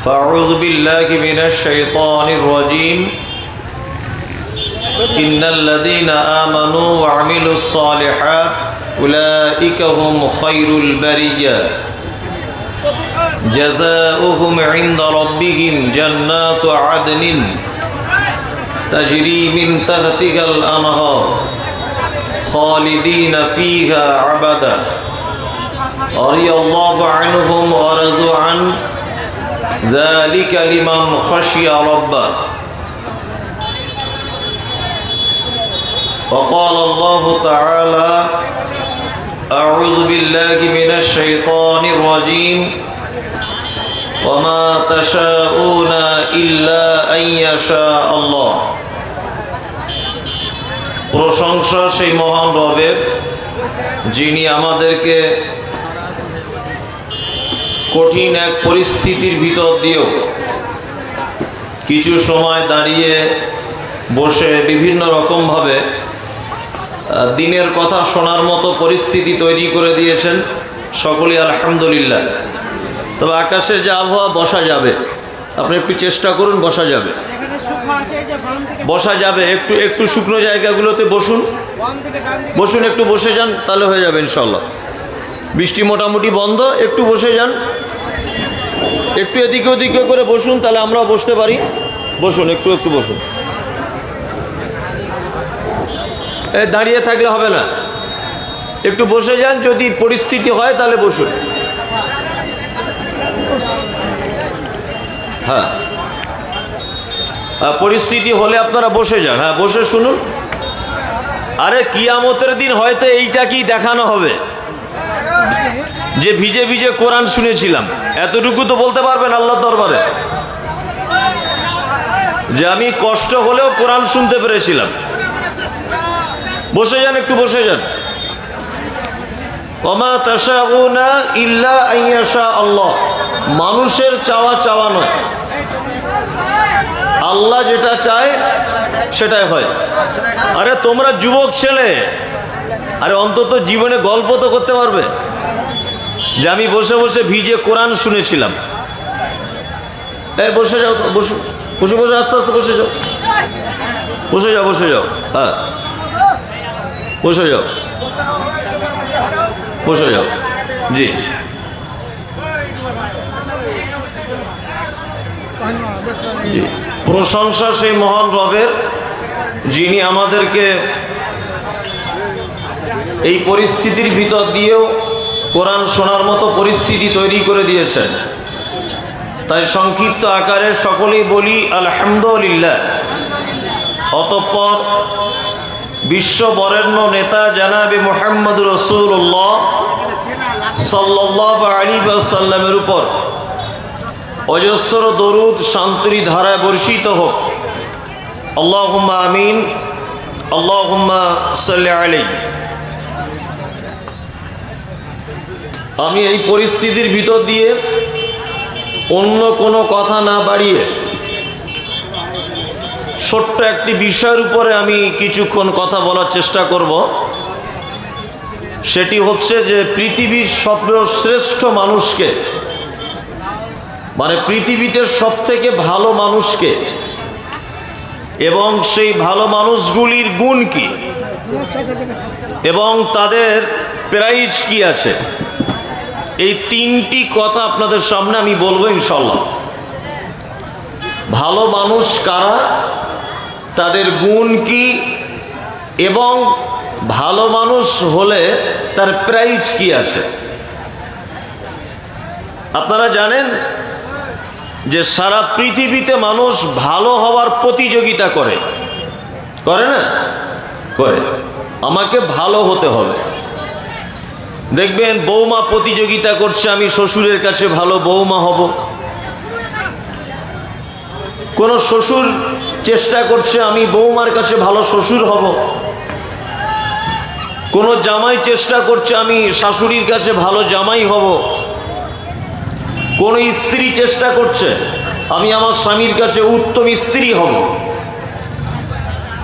فأعوذ بالله من الشيطان الرجيم إن الذين آمنوا وعملوا الصالحات أولئك هم خير البرية جزاؤهم عند ربهم جنات عدن تجري من تحتها الأنهار خالدين فيها أبدا رضي الله عنهم ورضوا عنه ذلك لمن خشي ربه وقال الله تعالى أعوذ بالله من الشيطان الرجيم وما تشاءون إلا أن يشاء الله প্রশংসা সেই মহান রবের যিনি আমাদেরকে কঠিন এক পরিস্থিতির ভিতর দিয়েও কিছু সময় দাঁড়িয়ে বসে বিভিন্ন রকমভাবে দিনের কথা শোনার মতো পরিস্থিতি তৈরি করে দিয়েছেন। সকলেই আলহামদুলিল্লাহ। তবে আকাশের যে আবহাওয়া বসা যাবে, আপনি একটু চেষ্টা করুন, বসা যাবে, বসা যাবে। একটু একটু শুকনো জায়গাগুলোতে বসুন, বসুন, একটু বসে যান, তাহলে হয়ে যাবে ইনশাল্লাহ। বৃষ্টি মোটামুটি বন্ধ, একটু বসে যান, একটু এদিকে ওদিকে করে বসুন, তাহলে আমরাও বসতে পারি। বসুন, একটু একটু বসুন। দাঁড়িয়ে থাকলে হবে না, একটু বসে যান। যদি পরিস্থিতি হয় তাহলে বসুন। হ্যাঁ, পরিস্থিতি হলে আপনারা বসে যান। হ্যাঁ, বসে শুনুন। আরে কিয়ামতের দিন হয়তো এইটা কি দেখানো হবে যে ভিজে ভিজে কোরআন শুনেছিলাম, এতটুকু তো বলতে পারবেন আল্লাহর দরবারে যে আমি কষ্ট হলেও কোরআন শুনতে পেরেছিলাম। বসে যান, একটু বসে যান। ওমা তাশাউনা ইল্লা আইয়াশা আল্লাহ। মানুষের চাওয়া চাওয়া নয়, আল্লাহ যেটা চায় সেটাই হয়। আরে তোমরা যুবক ছেলে, আরে অন্তত জীবনে গল্প তো করতে পারবে যে আমি বসে বসে ভিজে কোরআন শুনেছিলাম। বসে যাও, বসে বসে বসে আস্তে আস্তে বসে যাও, বসে যাও, বসে যাও। হ্যাঁ, বসে যাও, বসে যাও। জি, জি। প্রশংসা সেই মহান রবের যিনি আমাদেরকে এই পরিস্থিতির ভিতর দিয়েও কোরআন শোনার মতো পরিস্থিতি তৈরি করে দিয়েছেন। তাই সংক্ষিপ্ত আকারে সকলেই বলি আলহামদুলিল্লাহ। অতঃপর বিশ্ব বরেণ্য নেতা জনাবে মুহাম্মদ রাসূলুল্লাহ সাল্লাল্লাহু আলাইহি ওয়াসাল্লামের উপর অজস্র দরুদ শান্তির ধারায় বর্ষিত হোক। আল্লাহুম্মা আমিন, আল্লাহুম্মা সাল্লি আলাইহি। আমি এই পরিস্থিতির ভিতর দিয়ে অন্য কোনো কথা না বাড়িয়ে ছোট্ট একটি বিষয়ের উপরে আমি কিছুক্ষণ কথা বলার চেষ্টা করব। সেটি হচ্ছে যে পৃথিবীর সর্বশ্রেষ্ঠ মানুষকে, মানে পৃথিবীতে সবথেকে ভালো মানুষকে এবং সেই ভালো মানুষগুলির গুণ কি এবং তাদের প্রাইজ কি আছে, এই তিনটি কথা আপনাদের সামনে আমি বলবো ইনশাল্লাহ। ভালো মানুষ কারা, তাদের গুণ কি এবং ভালো মানুষ হলে তার প্রাইজ কি আছে। আপনারা জানেন যে সারা পৃথিবীতে মানুষ ভালো হওয়ার প্রতিযোগিতা করে, করে না? করে। আমাকে ভালো হতে হবে। দেখবেন বৌমা প্রতিযোগিতা করছে, আমি শ্বশুরের কাছে ভালো বৌমা হব। কোন শ্বশুর চেষ্টা করছে আমি বৌমার কাছে ভালো শ্বশুর হব। কোন জামাই চেষ্টা করছে আমি শাশুড়ির কাছে ভালো জামাই হব। কোন স্ত্রী চেষ্টা করছে আমি আমার স্বামীর কাছে উত্তম স্ত্রী হব।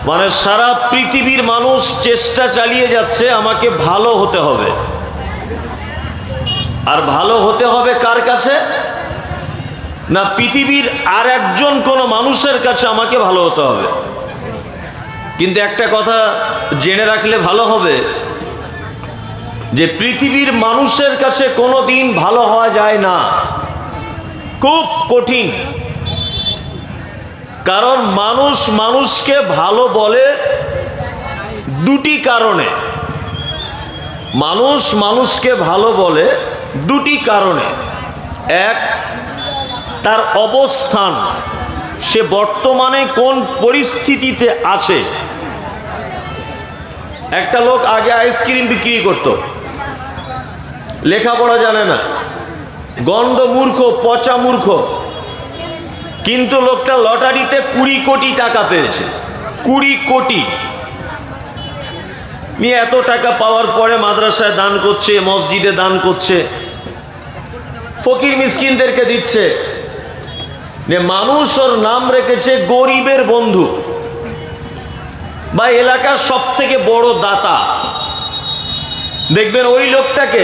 মানে সারা পৃথিবীর মানুষ চেষ্টা চালিয়ে যাচ্ছে আমাকে ভালো হতে হবে। আর ভালো হতে হবে কার কাছে? না পৃথিবীর আর একজন কোনো মানুষের কাছে আমাকে ভালো হতে হবে। কিন্তু একটা কথা জেনে রাখলে ভালো হবে যে পৃথিবীর মানুষের কাছে কোনো দিন ভালো হওয়া যায় না, খুব কঠিন। কারণ মানুষ মানুষকে ভালো বলে দুটি কারণে। মানুষ মানুষকে ভালো বলে দুটি কারণে। এক, তার অবস্থান, সে বর্তমানে কোন পরিস্থিতিতে আছে। একটা লোক আগে আইসক্রিম বিক্রি করত, লেখাপড়া জানে না, গন্ড মূর্খ, পচা মূর্খ, কিন্তু লোকটা লটারিতে 20 কোটি টাকা পেয়েছে। 20 কোটি নিয়ে এত টাকা পাওয়ার পরে মাদ্রাসায় দান করছে, মসজিদে দান করছে, ফকির মিসকিনদেরকে দিচ্ছে। মানুষ ওর নাম রেখেছে গরিবের বন্ধু বা এলাকার সব থেকে বড় দাতা। দেখবেন ওই লোকটাকে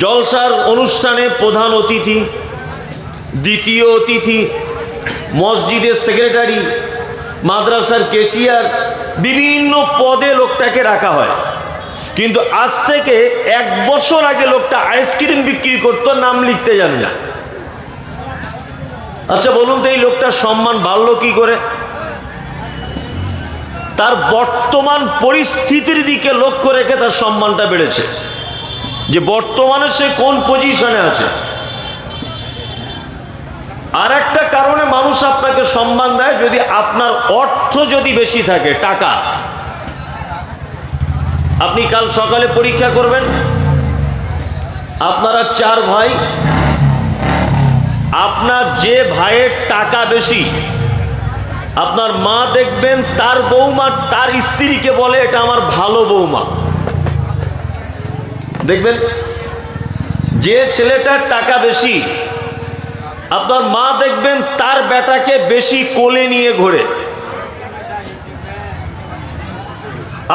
জলসার অনুষ্ঠানে প্রধান অতিথি, দ্বিতীয় অতিথি, মসজিদের সেক্রেটারি, মাদ্রাসার ক্যাশিয়ার, বিভিন্ন পদে লোকটাকে রাখা হয়। কিন্তু আজ থেকে 1 বছর আগে লোকটা আইসক্রিম বিক্রি করতো, নাম লিখতে জানে না। আচ্ছা বলুন তো এই লোকটার সম্মান বাড়লো কি করে? তার বর্তমান পরিস্থিতির দিকে লক্ষ্য রেখে তার সম্মানটা বেড়েছে, যে বর্তমানে সে কোন পজিশনে আছে। আর একটা কারণে মানুষ আপনাকে সম্মান দেয়, যদি আপনার অর্থ যদি বেশি থাকে, টাকা। আপনি কাল সকালে পরীক্ষা করবেন, আপনারা 4 ভাই, আপনার যে ভাইয়ের টাকা বেশি, আপনার মা দেখবেন তার বৌমা তার স্ত্রীকে বলে এটা আমার ভালো বৌমা। দেখবেন যে ছেলেটার টাকা বেশি, আপনার মা দেখবেন তার বেটাকে বেশি কোলে নিয়ে ঘোরে।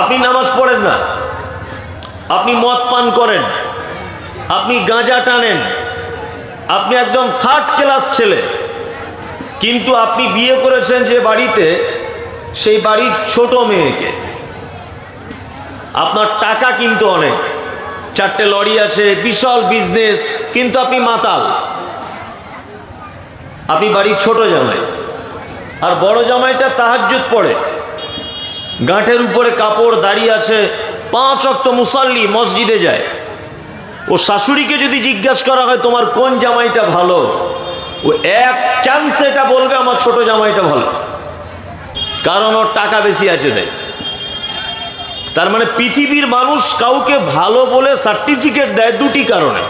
আপনি নামাজ পড়েন না, আপনি মদ পান করেন, আপনি গাঁজা টানেন, আপনি একদম 3rd ক্লাস ছেলে, কিন্তু আপনি বিয়ে করেছেন যে বাড়িতে, সেই বাড়ির ছোট মেয়েকে। আপনার টাকা কিন্তু অনেক, 4টে লরি আছে, বিশাল বিজনেস, কিন্তু আপনি মাতাল। আপনি বাড়ির ছোট জামাই, আর বড় জামাইটা তাহাজ্জুদ পড়ে, গাঁটের উপরে কাপড়, দাঁড়িয়ে আছে, 5 ওয়াক্ত মুসাল্লি, মসজিদে যায়। ও শাশুড়িকে যদি জিজ্ঞাসা করা হয় তোমার কোন জামাইটা ভালো, ও এক চান্সে এটা বলবে আমার ছোট জামাইটা ভালো, কারণ ওর টাকা বেশি আছে তাই। তার মানে পৃথিবীর মানুষ কাউকে ভালো বলে সার্টিফিকেট দেয় দুটি কারণে।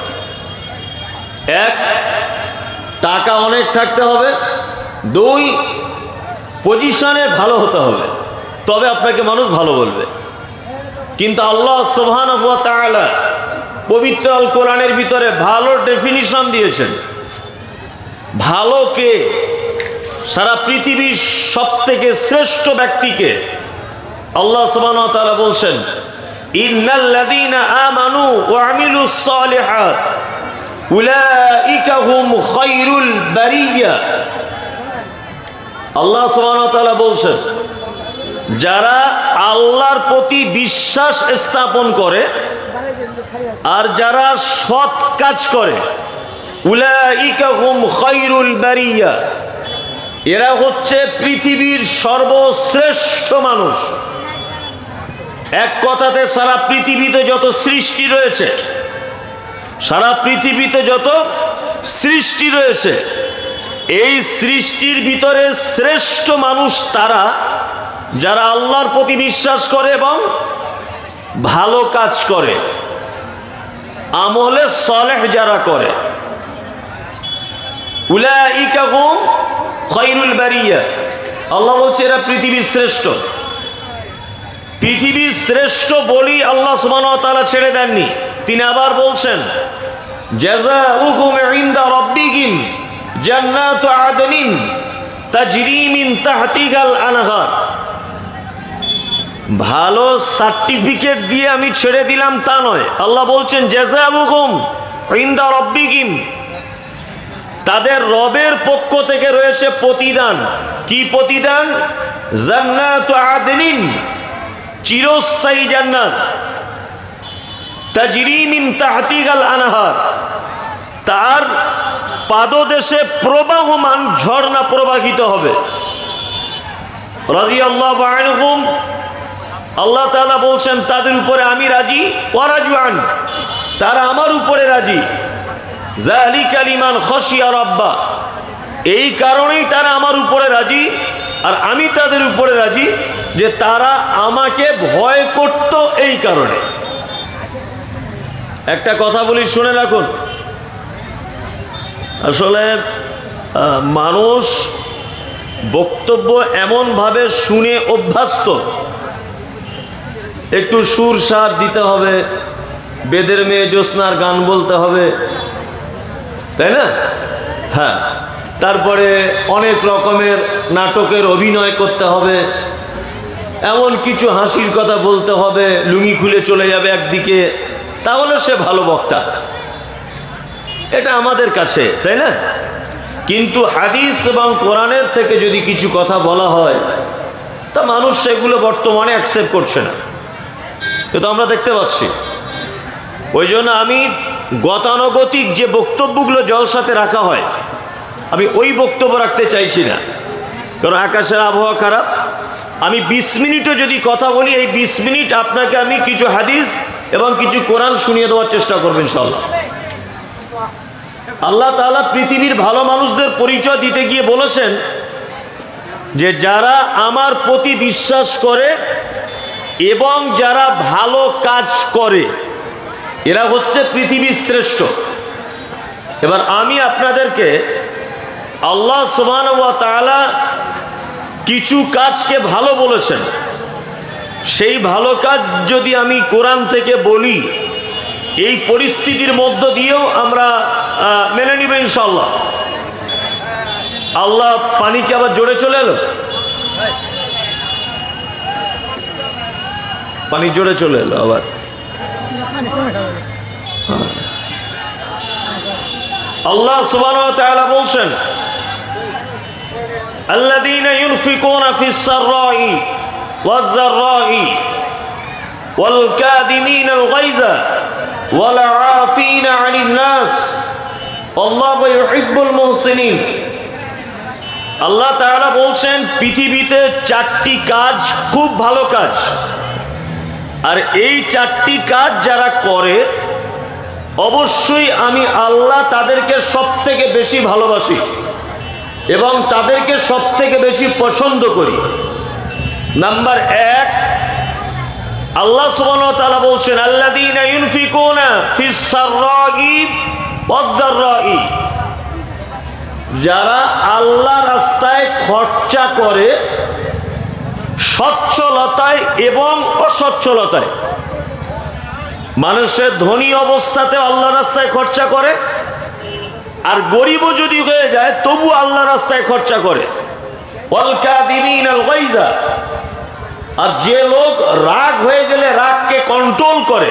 এক, টাকা অনেক থাকতে হবে। 2, পজিশনে ভালো হতে হবে, তবে আপনাকে মানুষ ভালো বলবে। কিন্তু আল্লাহ সুবহানাহু ওয়া তাআলা পবিত্র আল কোরআনের ভিতরে ভালো ডেফিনিশন দিয়েছেন। ভালো কে? সারা পৃথিবীর সবথেকে শ্রেষ্ঠ ব্যক্তিকে আল্লাহ সুবহানাহু ওয়া তাআলা বলছেন, ইন্নাল্লাযীনা আমানু ওয়া আমিলুস সালিহাত উলাইকা হুম খায়রুল বারিয়া। আল্লাহ সুবহানাহু ওয়া তাআলা বলছেন, যারা আল্লাহর প্রতি বিশ্বাস স্থাপন করে আর যারা সৎ কাজ করে, উলাইকা হুম খায়রুল বারিয়া, এরা হচ্ছে পৃথিবীর সর্বশ্রেষ্ঠ মানুষ। এক কথাতে সারা পৃথিবীতে যত সৃষ্টি রয়েছে, সারা পৃথিবীতে যত সৃষ্টি রয়েছে, এই সৃষ্টির ভিতরে শ্রেষ্ঠ মানুষ তারা যারা আল্লাহর প্রতি বিশ্বাস করে এবং ভালো কাজ করে, আমলে সালেহ যারা করে। উলাইকা হুম খায়রুল বারিয়া, আল্লাহ বলছে এরা পৃথিবীর শ্রেষ্ঠ। পৃথিবীর শ্রেষ্ঠ বলি আল্লাহ সুবহানাহু ওয়া তাআলা ছেড়ে দেননি, তিনি আবার বলছেন, জাযাউহুম ইনদা রাব্বিহিম জান্নাতু আদনিন তাজরি মিন তাহতিহাল আনহার। ভালো সার্টিফিকেট দিয়ে আমি ছেড়ে দিলাম তা নয়, আল্লাহ বলছেন জাযাউহুম ইনদা রাব্বিহিম, তাদের রবের পক্ষ থেকে রয়েছে প্রতিদান। কি প্রতিদান? জান্নাতু আদনিন, চিরস্থায়ী জান্নাত, তাজরি মিন তাহতিহাল আনহার, তার পাদদেশে প্রবাহমান ঝর্ণা প্রবাহিত হবে। রাদিয়াল্লাহু আনহুম, আল্লাহ তাআলা বলছেন তাদের উপরে আমি রাজি, ওয়ারাজু আন, তারা আমার উপরে রাজি। যালিকা লিমান খাশিয়া রাব্বা, এই কারণেই তারা আমার উপরে রাজি আর আমি তাদের উপরে রাজি যে তারা আমাকে ভয় করত। এই কারণে একটা কথা বলি, শুনে রাখুন। আসলে মানুষ বক্তব্য এমনভাবে শুনে অভ্যস্ত, একটু সুর সার দিতে হবে, বেদের মেয়ে জ্যোৎস্নার গান বলতে হবে, তাই না? হ্যাঁ, তারপরে অনেক রকমের নাটকের অভিনয় করতে হবে, এমন কিছু হাসির কথা বলতে হবে, লুঙ্গি খুলে চলে যাবে একদিকে, তাহলে সে ভালো বক্তা। এটা আমাদের কাছে, তাই না? কিন্তু হাদিস এবং কোরআনের থেকে যদি কিছু কথা বলা হয় তা মানুষ সেগুলো বর্তমানে অ্যাকসেপ্ট করছে না, কিন্তু আমরা দেখতে পাচ্ছি। ওই জন্য আমি গতানুগতিক যে বক্তব্যগুলো জলসাতে রাখা হয়, আমি ওই বক্তব্য রাখতে চাইছি না, কারণ আকাশের আবহাওয়া খারাপ। আমি 20 মিনিটও যদি কথা বলি, এই 20 মিনিট আপনাকে আমি কিছু হাদিস এবং কিছু কোরআন শুনিয়ে দেওয়ার চেষ্টা করবো ইনশাআল্লাহ। আল্লাহ তাআলা পৃথিবীর ভালো মানুষদের পরিচয় দিতে গিয়ে বলেছেন যে যারা আমার প্রতি বিশ্বাস করে এবং যারা ভালো কাজ করে এরা হচ্ছে পৃথিবীর শ্রেষ্ঠ। এবার আমি আপনাদেরকে আল্লাহ সুবহানাহু ওয়া তাআলা কিছু কাজকে ভালো বলেছেন, সেই ভালো কাজ যদি আমি কোরআন থেকে বলি, এই পরিস্থিতির মধ্য দিয়েও আমরা মেনে নিব ইনশাআল্লাহ। আল্লাহ, পানি কি আবার জোরে চলে এলো? পানি জোরে চলে এলো আবার। আল্লাহ সুবহানাহু ওয়া তাআলা বলছেন, আল্লাযীনা ইউনফিকুনা ফিস সাররাই ওয়াজ যাররাই ওয়াল কাযিমিনাল গায়যা ওয়াল আফিনা আনিন নাস আল্লাহু ইউহিব্বুল মুহসিনিন। আল্লাহ তাআলা বলছেন পৃথিবীতে 4টি কাজ খুব ভালো কাজ, আর এই 4টি কাজ যারা করে অবশ্যই আমি আল্লাহ তাদেরকে সবথেকে বেশি ভালোবাসি এবং তাদেরকে সবথেকে বেশি পছন্দ করি। নাম্বার 1, আল্লাহ সুবহানাহু ওয়া তাআলা বলছেন আল্লাযীনা ইউনফিকুনা ফিস সাররাই ওয়াজ যাররাই, যারা আল্লাহ রাস্তায় খরচা করে সচ্ছলতায় এবং অসচ্ছলতায়। মানুষের ধনী অবস্থাতে আল্লাহ রাস্তায় খরচা করে, আর গরিবও যদি হয়ে যায় তবু আল্লাহ রাস্তায় খরচা করে। ওয়াল কাযিমিনাল গায়যা, আর যে লোক রাগ হয়ে গেলে রাগকে কন্ট্রোল করে।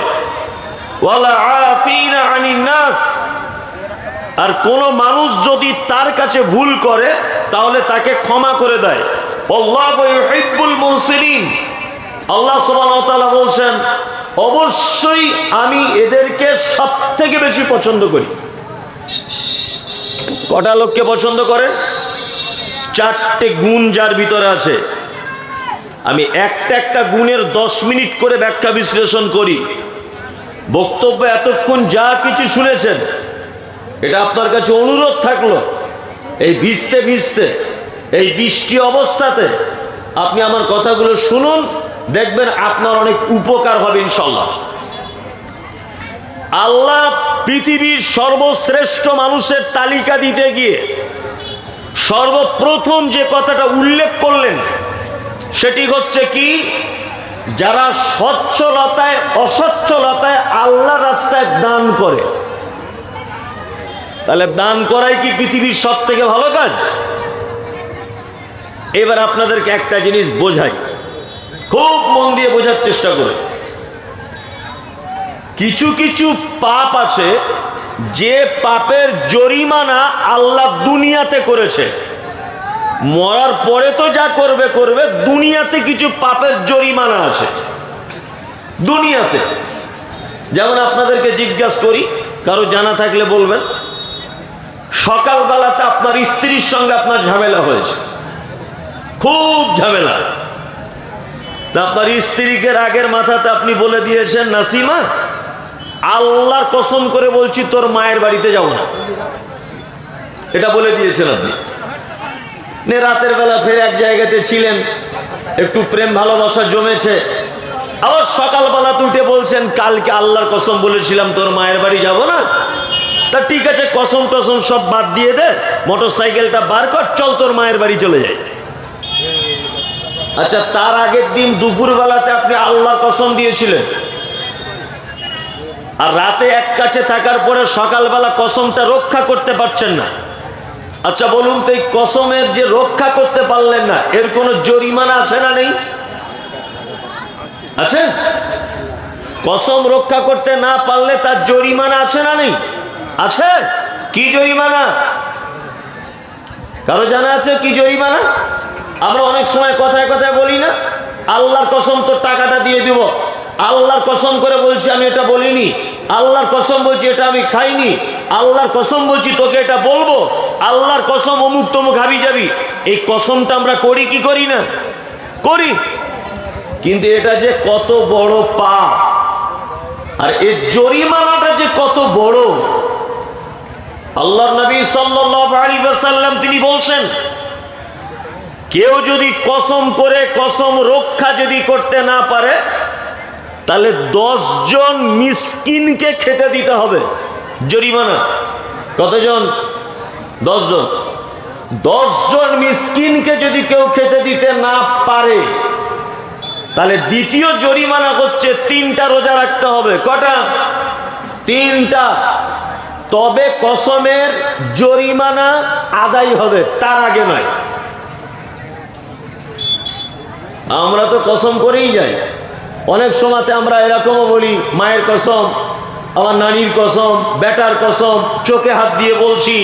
ওয়াল আফিনা আনিন নাস, আর কোন মানুষ যদি তার কাছে ভুল করে তাহলে তাকে ক্ষমা করে দেয়। আল্লাহু ইউহিব্বুল মুহসিনিন, আল্লাহ সুবহানাহু ওয়া তাআলা বলছেন অবশ্যই আমি এদেরকে সবথেকে বেশি পছন্দ করি। কটা লোককে পছন্দ করেন? 4টে গুণ যার ভিতরে আছে। আমি একটা গুণের 10 মিনিট করে ব্যাখ্যা বিশ্লেষণ করি। বক্তব্য এতক্ষণ যা কিছু শুনেছেন, এটা আপনার কাছে অনুরোধ থাকলো, এই ভিজতে ভিজতে, এই বৃষ্টি অবস্থাতে আপনি আমার কথাগুলো শুনুন, দেখবেন আপনার অনেক উপকার হবে ইনশাআল্লাহ। আল্লাহ পৃথিবীর সর্বশ্রেষ্ঠ মানুষের তালিকা দিতে গিয়ে সর্বপ্রথম যে কথাটা উল্লেখ করলেন সেটি হচ্ছে কি, যারা সচ্ছলতায় অসচ্ছলতায় আল্লাহ রাস্তায় দান করে। তাহলে দান করাই কি পৃথিবীর সব থেকে ভালো কাজ? এবার আপনাদেরকে একটা জিনিস বোঝাই, খুব মন দিয়ে বোঝার চেষ্টা করে। কিছু কিছু পাপ আছে যে পাপের জরিমানা আল্লাহ দুনিয়াতে করেছে, মরার পরে তো যা করবে করবে, দুনিয়াতে কিছু পাপের জরিমানা আছে দুনিয়াতে। যেমন আপনাদেরকে জিজ্ঞাসা করি, কারো জানা থাকলে বলবেন, সকালবেলাতে আপনার স্ত্রীর সঙ্গে আপনার ঝামেলা হয়েছে, খুব ঝামেলা। তা আপনার স্ত্রীকে রাগের মাথাতে আপনি বলে দিয়েছেন, নাসিমা আল্লাহর কসম করে বলছি তোর মায়ের বাড়িতে যাব না, এটা বলে দিয়েছেন আপনি। রাতের বেলা ফের এক জায়গাতে ছিলেন, একটু প্রেম ভালোবাসা জমেছে, আবার সকালবেলা উঠে বলছেন কালকে আল্লাহর কসম বলেছিলাম তোর মায়ের বাড়ি যাব না। তা ঠিক আছে, কসম টসম সব বাদ দিয়ে দে, মোটর সাইকেলটা বার কর, চল তোর মায়ের বাড়ি চলে যাই। আচ্ছা, তার আগের দিন দুপুর বেলাতে আপনি আল্লাহর কসম দিয়েছিলেন, আর রাতে এক কাছে থাকার পরে সকালবেলা কসমটা রক্ষা করতে পারছেন না। আচ্ছা বলুন তো, এই কসমের যে রক্ষা করতে পারলেন না, এর কোনো জরিমানা আছে না নেই? আছে। কসম রক্ষা করতে না পারলে তার জরিমানা আছে না নেই? আছে। কি জরিমানা? কারো জানা আছে কি জরিমানা? আমরা অনেক সময় কথায় কথায় বলি না, আল্লাহর কসম তোর টাকাটা দিয়ে দিব, আল্লাহর কসম করে বলছি আমি এটা বলিনি, আল্লাহর কসম বলছি এটা আমি খাইনি, আল্লাহর কসম বলছি তোকে এটা বলবো, আল্লাহর কসম অমুক তমুক হাবি যাবি। এই কসমটা আমরা করি কি করি না? করি। কিন্তু এটা যে কত বড় পাপ, আর এর জরিমানাটা যে কত বড়। আল্লাহর নবী সাল্লাল্লাহু আলাইহি ওয়াসাল্লাম তিনি বলছেন, কেউ যদি কসম করে কসম রক্ষা যদি করতে না পারে, তাহলে 10 জন মিসকিনকে খেতে দিতে হবে জরিমানা। কতজন? 10 জন। 10 জন মিসকিনকে যদি কেউ খেতে দিতে না পারে, তাহলে দ্বিতীয় জরিমানা হচ্ছে 3টা রোজা রাখতে হবে। কটা? 3টা। তবে কসমের জরিমানা আদায় হবে, তার আগে নয়। আমরা তো কসম করেই যাই, অনেক সময়তে আমরা এরকমও বলি, মায়ের কসম, আমার নানির কসম, বেটার কসম, চোখে হাত দিয়ে বলছি,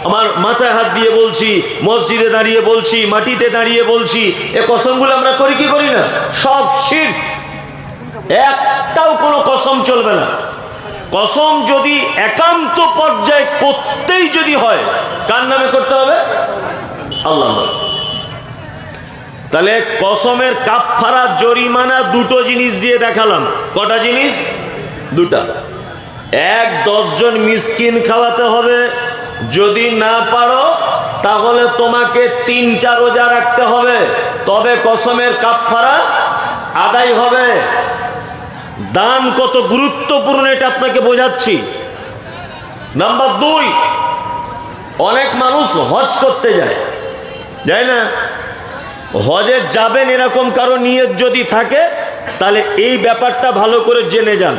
আমার মাথায় হাত দিয়ে বলছি, মসজিদে দাঁড়িয়ে বলছি, মাটিতে দাঁড়িয়ে বলছি। এ কসমগুলো আমরা করি কি করি না? সব শিরক। একটাও কোনো কসম চলবে না। কসম যদি একান্ত পর্যায়ে করতেই যদি হয়, কার নামে করতে হবে? আল্লাহ। তাহলে কসমের কাফারা জরিমানা দুটো জিনিস দিয়ে দেখালাম। কটা জিনিস? দুটা। 10 জন মিসকিন খাওয়াতে হবে, যদি না পারো তাহলে তোমাকে 3টা রোজা রাখতে হবে, তবে কসমের কাফারা আদায় হবে। দান কত গুরুত্বপূর্ণ এটা আপনাকে বোঝাচ্ছি। নাম্বার 2, অনেক মানুষ হজ করতে যায় না? হজে যাবেন এরকম কারো নিয়ত যদি থাকে, তাহলে এই ব্যাপারটা ভালো করে জেনে যান।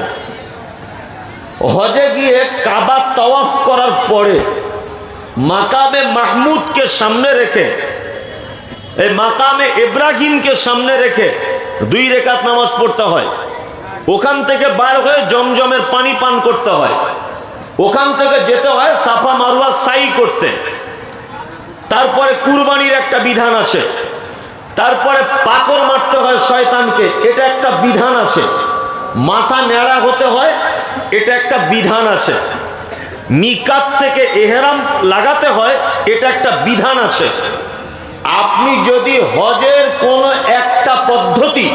হজে গিয়ে কাবা তাওয়াফ করার পরে মাকামে মাহমুদকে সামনে রেখে, এই মাকামে ইব্রাহিমকে সামনে রেখে 2 রাকাত নামাজ পড়তে হয়। ওখান থেকে বার হয়ে জমজমের পানি পান করতে হয়। ওখান থেকে যেতে হয় সাফা মারওয়া সাই করতে। তারপরে কুরবানির একটা বিধান আছে। তারপরে পাকড় মারতে হয় শয়তানকে, এটা একটা বিধান আছে। মাথা নেড়া হতে হয়, এটা একটা বিধান আছে। মিকাত থেকে এহরাম লাগাতে হয়, এটা একটা বিধান আছে। আপনি যদি হজের কোনো একটা পদ্ধতি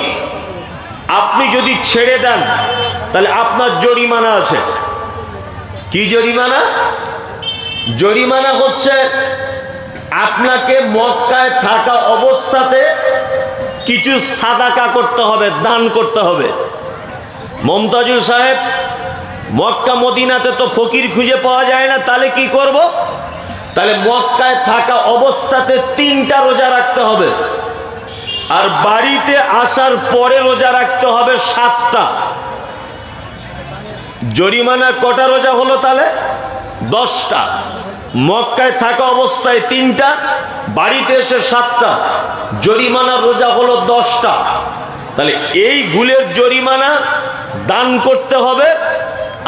আপনি যদি ছেড়ে দেন, তাহলে আপনার জরিমানা আছে। কি জরিমানা? জরিমানা হচ্ছে আপনাকে মক্কায় থাকা অবস্থাতে কিছু সাদাকা করতে হবে, দান করতে হবে। মমতাজুল সাহেব, মক্কা মদিনাতে তো ফকির খুঁজে পাওয়া যায় না, তাহলে কি করব? তাহলে মক্কায় থাকা অবস্থাতে 3টা রোজা রাখতে হবে, আর বাড়িতে আসার পরে রোজা রাখতে হবে 7টা। জরিমানা কটা রোজা হলো তাহলে? 10টা। মক্কায় থাকা অবস্থায় 3টা, বাড়িতে এসে 7টা, জরিমানা রোজা হলো 10টা। তাহলে এই ভুলের জরিমানা দান করতে হবে,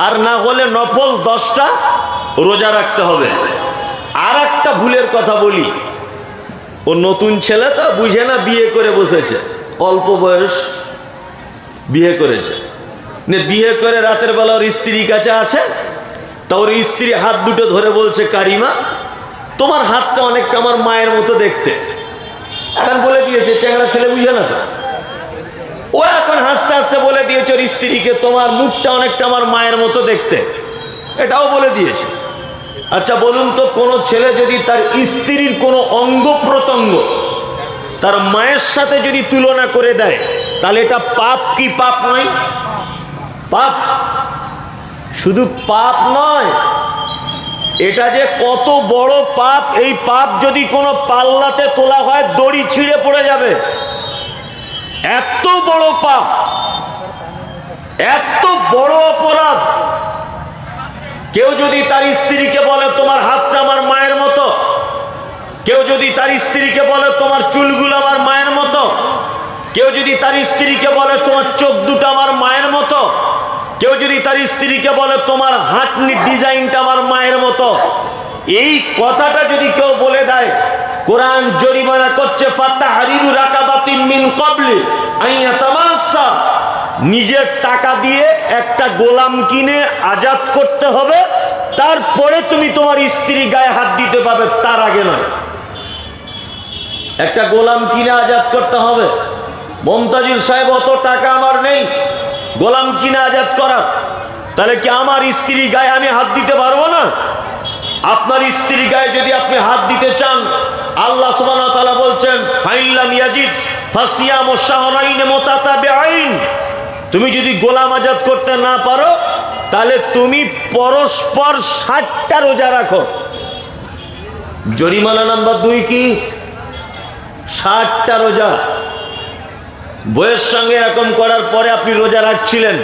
আর না হলে নফল 10টা রোজা রাখতে হবে। আর একটা ভুলের কথা বলি, ও নতুন ছেলে তো বুঝে না, বিয়ে করে বসেছে, অল্প বয়স বিয়ে করেছে, বিয়ে করে রাতের বেলা ওর স্ত্রীর কাছে আছে, তা ওর স্ত্রী হাত দুটো ধরে বলছে, কারিমা তোমার হাতটা অনেকটা আমার মায়ের মতো দেখতে। এখন বলে দিয়েছে, চ্যাংড়া ছেলে বুঝে না তো, ও এখন হাসতে হাসতে বলে দিয়েছে ওর স্ত্রীকে, তোমার মুখটা অনেকটা আমার মায়ের মতো দেখতে, এটাও বলে দিয়েছে। আচ্ছা বলুন তো, কোনো ছেলে যদি তার স্ত্রীর কোনো অঙ্গ প্রত্যঙ্গ তার মায়ের সাথে যদি তুলনা করে দেয়, তাহলে এটা পাপ কি পাপ নয়? পাপ। শুধু পাপ নয়, এটা যে কত বড় পাপ, এই পাপ যদি কোনো পাল্লাতে তোলা হয় দড়ি ছিঁড়ে পড়ে যাবে। এত বড় পাপ, এত বড় অপরাধ। কেউ যদি তার স্ত্রীকে বলে তোমার হাতটা আমার মায়ের মতো, কেউ যদি তার স্ত্রীকে বলে তোমার চুলগুলো আমার মায়ের মতো, কেউ যদি তার স্ত্রীকে বলে তোমার চোখ দুটো আমার মায়ের মতো, কেউ যদি তার স্ত্রীকে বলে তোমার হাঁটনির ডিজাইনটা আমার মায়ের মতো, এই কথাটা যদি কেউ বলে দেয়, কোরআন জরিমানা করছে ফাতাহরিরু রাকাবাতিন মিন ক্বাবলি আইয়াতামাসসা, নিজের টাকা দিয়ে একটা গোলাম কিনে আজাদ করতে হবে, তারপরে তুমি তোমার স্ত্রী গায়ে হাত দিতে পারবে, তার আগে নয়। একটা গোলাম কিনে আজাদ করতে হবে। মমতাজুল সাহেব, অত টাকা আমার নেই গোলাম কিনে আজাদ করার, তাহলে কি আমার স্ত্রী গায়ে আমি হাত দিতে পারবো না? আপনার স্ত্রী গায়ে যদি আপনি হাত দিতে চান, আল্লাহ সুবহানাহু ওয়া তাআলা বলছেন ফাইল্লাম ইয়াজিদ ফাসিয়ামু শাহরাইন মুতাতাবিআইন, তুমি যদি গোলাম আজাদ করতে না পারো, তাহলে তুমি পরস্পর 60টা রোজা রাখো। জরিমানা নাম্বার 2 কি? 60টা রোজা। বইয়ের সঙ্গে এরকম করার পরে আপনি রোজা রাখছিলেন,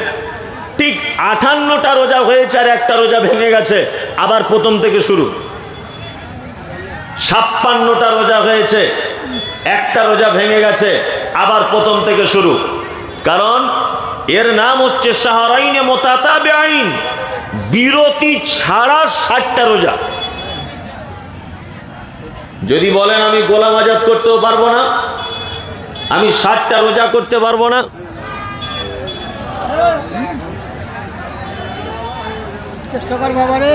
ঠিক 58টা রোজা হয়েছে আর একটা রোজা ভেঙে গেছে, আবার প্রথম থেকে শুরু। 56টা রোজা হয়েছে, একটা রোজা ভেঙে গেছে, আবার প্রথম থেকে শুরু। কারণ এর নাম হচ্ছে শাহরাইনে মুতাতাবিআইন, বিরতি ছাড়া 60টা রোজা। যদি বলেন আমি গোলাম আজাদ করতেও পারবো না, আমি 60টা রোজা করতে পারবো না, চেষ্টা কর বাবা রে।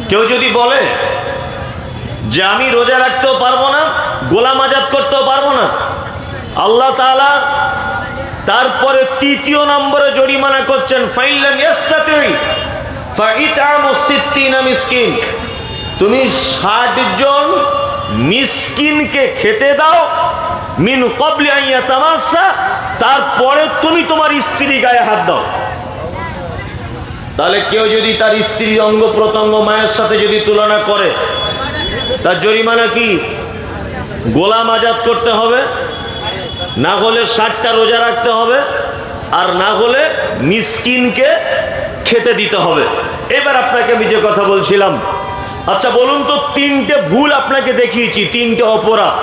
কেউ যদি বলে যে আমি রোজা রাখতেও পারবো না, গোলাম আজাদ করতেও পারবো না, আল্লাহ তাআলা তারপরে 3য় নম্বরে জরিমানা করছেন ফাইল্লাম ইয়াস্তাতি ফাইতআমু 60 মিসকিন, তুমি 60 জন মিসকিনকে খেতে দাও, মিন ক্বাবলি আন ইয়াতামাসসা, তারপরে তুমি তোমার স্ত্রী গায়ে হাত দাও। তাহলে কেউ যদি তার স্ত্রীর অঙ্গ প্রত্যঙ্গ মায়ের সাথে যদি তুলনা করে, তার জরিমানা কি? গোলাম আজাদ করতে হবে, না হলে 60টা রোজা রাখতে হবে, আর না হলে মিসকিনকে খেতে দিতে হবে। এবার আপনাকে আমি যে কথা বলছিলাম, আচ্ছা বলুন তো, 3টে ভুল আপনাকে দেখিয়েছি, 3টে অপরাধ,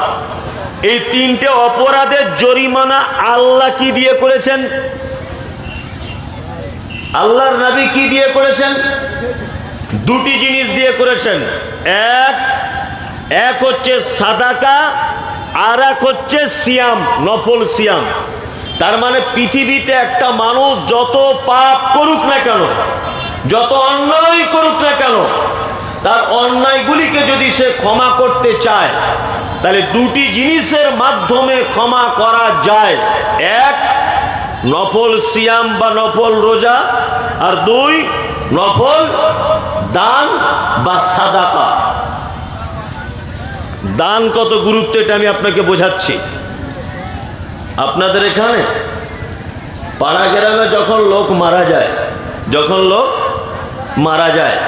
এই 3টে অপরাধের জরিমানা আল্লাহ কি দিয়ে করেছেন? আল্লাহর নবী কি দিয়ে করেছেন? 2টি জিনিস দিয়ে করেছেন। এক হচ্ছে সাদাকা, আর এক হচ্ছে সিয়াম, নফল সিয়াম। তার মানে পৃথিবীতে একটা মানুষ যত পাপ করুক না কেন, যত অন্যায় করুক না কেন, তার অন্যায়গুলিকে যদি সে ক্ষমা করতে চায়, তাহলে 2টি জিনিসের মাধ্যমে ক্ষমা করা যায়। 1 নফল সিয়াম বা নফল রোজা, আর 2 নফল দান বা সাদাকা। দান কত গুরুত্ব এটা আমি আপনাকে বোঝাচ্ছি। আপনাদের এখানে পাড়া গ্রামে যখন লোক মারা যায়,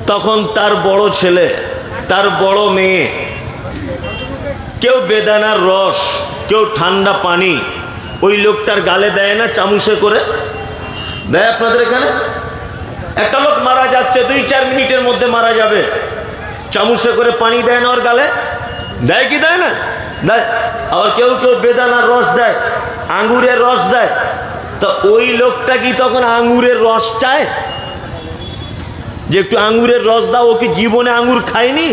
তখন তার বড় ছেলে, তার বড় মেয়ে, কেউ বেদানার রস, কেউ ঠান্ডা পানি ওই লোকটার গালে দেয় না, চামচে করে দেয়? আপনাদের এখানে একটা লোক মারা যাচ্ছে, 2-4 মিনিটের মধ্যে মারা যাবে, চামচে করে পানি দেয় না ওর গালে? দেয় কি দেয় না? দেয়। আবার কেউ কেউ বেদানার রস দেয়, আঙ্গুরের রস দেয়। তো ওই লোকটা কি তখন আঙ্গুরের রস চায় যে একটু আঙ্গুরের রস দাও? ও কি জীবনে আঙ্গুর খায়নি?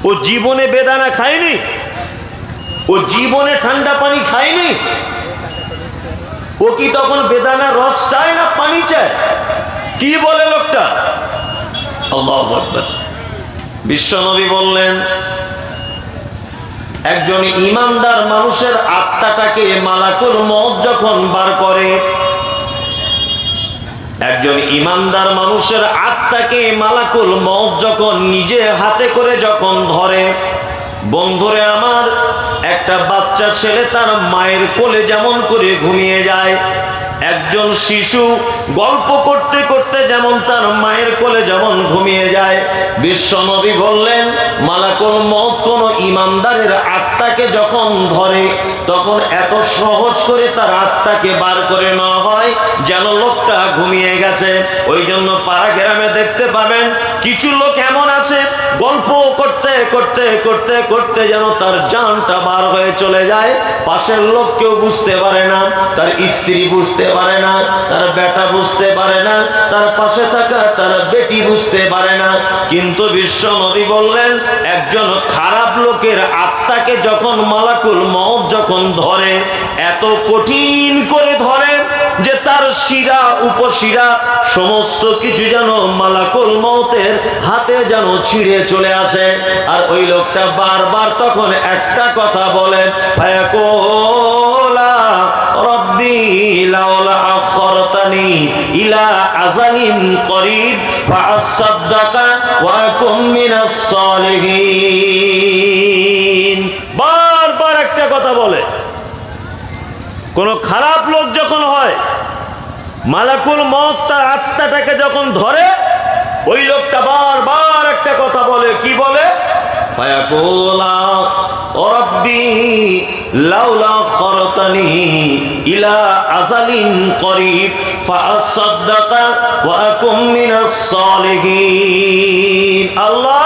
ও জীবনে বেদানা খায়নি? ও জীবনে ঠান্ডা পানি খায়নি? ও কি তখন বেদানা রস চায় না পানি চায়? কি বলে লোকটা? আল্লাহু আকবার। বিশ্বনবী বললেন, একজন ঈমানদার মানুষের আত্মাটাকে মালাকুল মউত যখন বার করে, একজন ঈমানদার মানুষের আত্মাকে মালাকুল মউত যখন নিজে হাতে করে যখন ধরে, বন্ধুরে আমার, একটা বাচ্চা ছেলে তার মায়ের কোলে যেমন করে ঘুমিয়ে যায়, একজন শিশু গল্প করতে করতে যেমন তার মায়ের কোলে যেমন ঘুমিয়ে যায়, বিশ্বনবী বললেন মালাকুল মউত কোন ঈমানদারের আত্মাকে যখন ধরে তখন এত সহজ করে তার আত্মাকে বার করে নেওয়া হয় যেন লোকটা ঘুমিয়ে গেছে। ওই জন্য পাড়া গ্রামে দেখতে পাবেন কিছু লোক এমন আছে, গল্প করতে করতে করতে করতে যেন তার জানটা বার হয়ে চলে যায়, পাশের লোক কেউ বুঝতে পারে না, তার স্ত্রী বুঝতে পারে না, তার বেটা বুঝতে পারে না, তার পাশে থাকা তার বেটি বুঝতে পারে না। কিন্তু বিশ্বনবী বললেন একজন খারাপ লোকের আত্মাকে যখন মালাকুল মউত যখন ধরে, এত কঠিন করে ধরে যে তার শিরা উপশিরা সমস্ত কিছু যেন মালাকুল মউতের হাতে যেন ছিঁড়ে চলে আসে। আর ওই লোকটা বারবার তখন একটা কথা বলে, ফায়াকুলা রব্বি লাউলা আখরতানি ইলা আজালিন করিব ফাআসাদদাকা ওয়া আকুম মিনাস সালিহিন। বারবার একটা কথা বলে। কোন খারাপ লোক যখন হয়, মালাকুল মউত তার আত্মাটাকে যখন ধরে, ওই লোকটা বারবার একটা কথা বলে। কি বলে? ফায়াকুলা রব্বি লাউলা খরতানি ইলা আজালিন করিব ফাআসাদদাকা ওয়া আকুম মিনাস সালিহিন। আল্লাহ,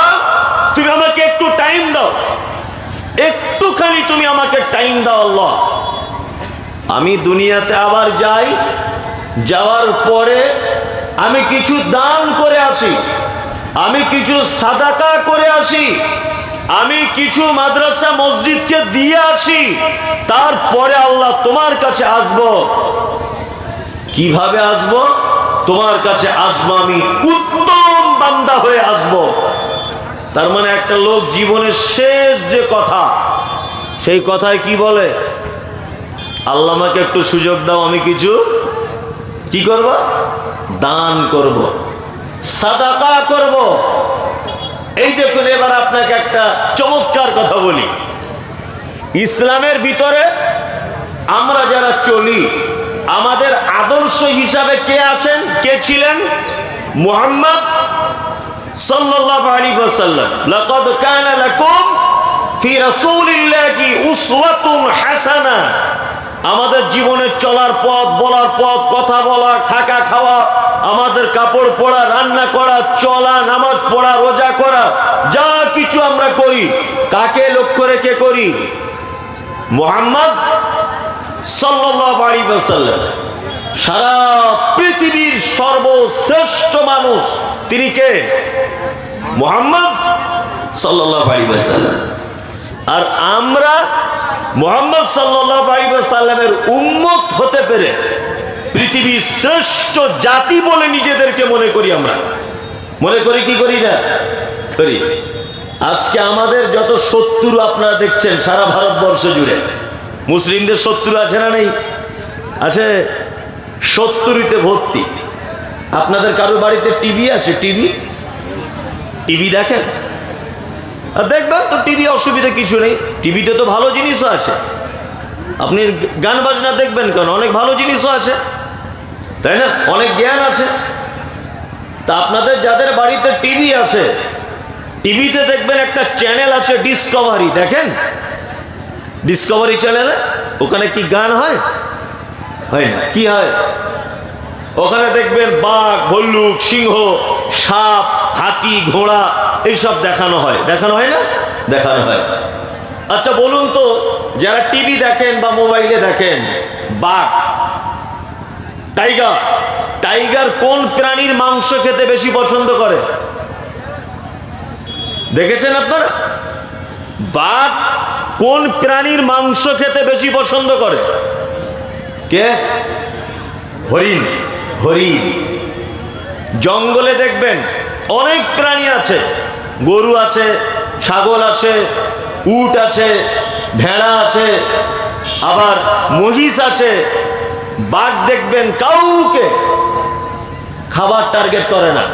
তুমি আমাকে একটু টাইম দাও, একটুখানি তুমি আমাকে টাইম দাও আল্লাহ। আমি দুনিয়াতে আবার যাই, যাওয়ার পরে আমি কিছু দান করে আসি, আমি কিছু সাদাকা করে আসি, আমি কিছু মাদ্রাসা মসজিদকে দিয়ে আসি, তারপরে আল্লাহ তোমার কাছে আসব। কিভাবে আসব? তোমার কাছে আসবো আমি উত্তম বান্দা হয়ে আসব। তার মানে একটা লোক জীবনের শেষ যে কথা, সেই কথায় কি বলে? আল্লাহ আমাকে একটু সুযোগ দাও, আমি কিছু কি করব? দান করব, সাদাকা করব। এই দেখুন, এবার আপনাকে একটা চমৎকার কথা বলি। ইসলামের ভিতরে আমরা যারা চলি, আমাদের আদর্শ হিসাবে কে আছেন, কে ছিলেন? মুহাম্মদ সাল্লাল্লাহু আলাইহি ওয়াসাল্লাম। লাকাদ কানা লাকুম ফি রাসূলিল্লাহি উসওয়াতুন হাসানা। আমাদের জীবনে চলার পথ, বলার পথ, কথা বলা, থাকা খাওয়া, আমাদের কাপড় পরা, রান্না করা, চলা, নামাজ পড়া, রোজা করা, যা কিছু আমরা করি, কাকে লক্ষ্য রেখে করি? মুহাম্মদ সাল্লাল্লাহু আলাইহি ওয়াসাল্লাম। সারা পৃথিবীর সর্বশ্রেষ্ঠ মানুষ তিনি কে? মুহাম্মদ সাল্লাল্লাহু আলাইহি ওয়াসাল্লাম। আর আমরা মুহাম্মদ সাল্লাল্লাহু আলাইহি ওয়াসাল্লামের উম্মত হতে পেরে পৃথিবীর শ্রেষ্ঠ জাতি বলে নিজেদেরকে মনে করি। আমরা মনে করি কি করি না? করি। আজকে আমাদের যত শত্রু আপনারা দেখছেন সারা ভারতবর্ষ জুড়ে, মুসলিমদের শত্রু আছে না নেই? আছে, শত্রুতে ভর্তি। আপনাদের কারো বাড়িতে টিভি আছে? টিভি দেখেন? আর দেখবেন তো টিভি অসুবিধা কিছু নেই, টিভিতে তো ভালো জিনিসও আছে। আপনি গান বাজনা দেখবেন কেন? অনেক ভালো জিনিসও আছে, তাই না? অনেক জ্ঞান আছে। তা আপনাদের যাদের বাড়িতে টিভি আছে, টিভিতে দেখবেন একটা চ্যানেল আছে ডিসকভারি। দেখেন ডিসকভারি চ্যানেলে ওখানে কি গান হয়? হয় না। কি হয়? ওখানে দেখবেন বাঘ, ভল্লুক, সিংহ, সাপ, হাতি, ঘোড়া এইসব দেখানো হয়। দেখানো হয় না? দেখানো হয়। আচ্ছা বলুন তো, যারা টিভি দেখেন বা মোবাইলে দেখেন, বাঘ, টাইগার, টাইগার কোন প্রাণীর মাংস খেতে বেশি পছন্দ করে? দেখেছেন আপনারা? বাঘ কোন প্রাণীর মাংস খেতে বেশি পছন্দ করে? কে? হরিণ। হরিণ। জঙ্গলে দেখবেন অনেক প্রাণী আছে, গরু আছে, ছাগল আছে, উট আছে, ভেড়া আছে, আবার মহিষ আছে। বাঘ দেখবেন কাউকে খাবার টার্গেট করে না,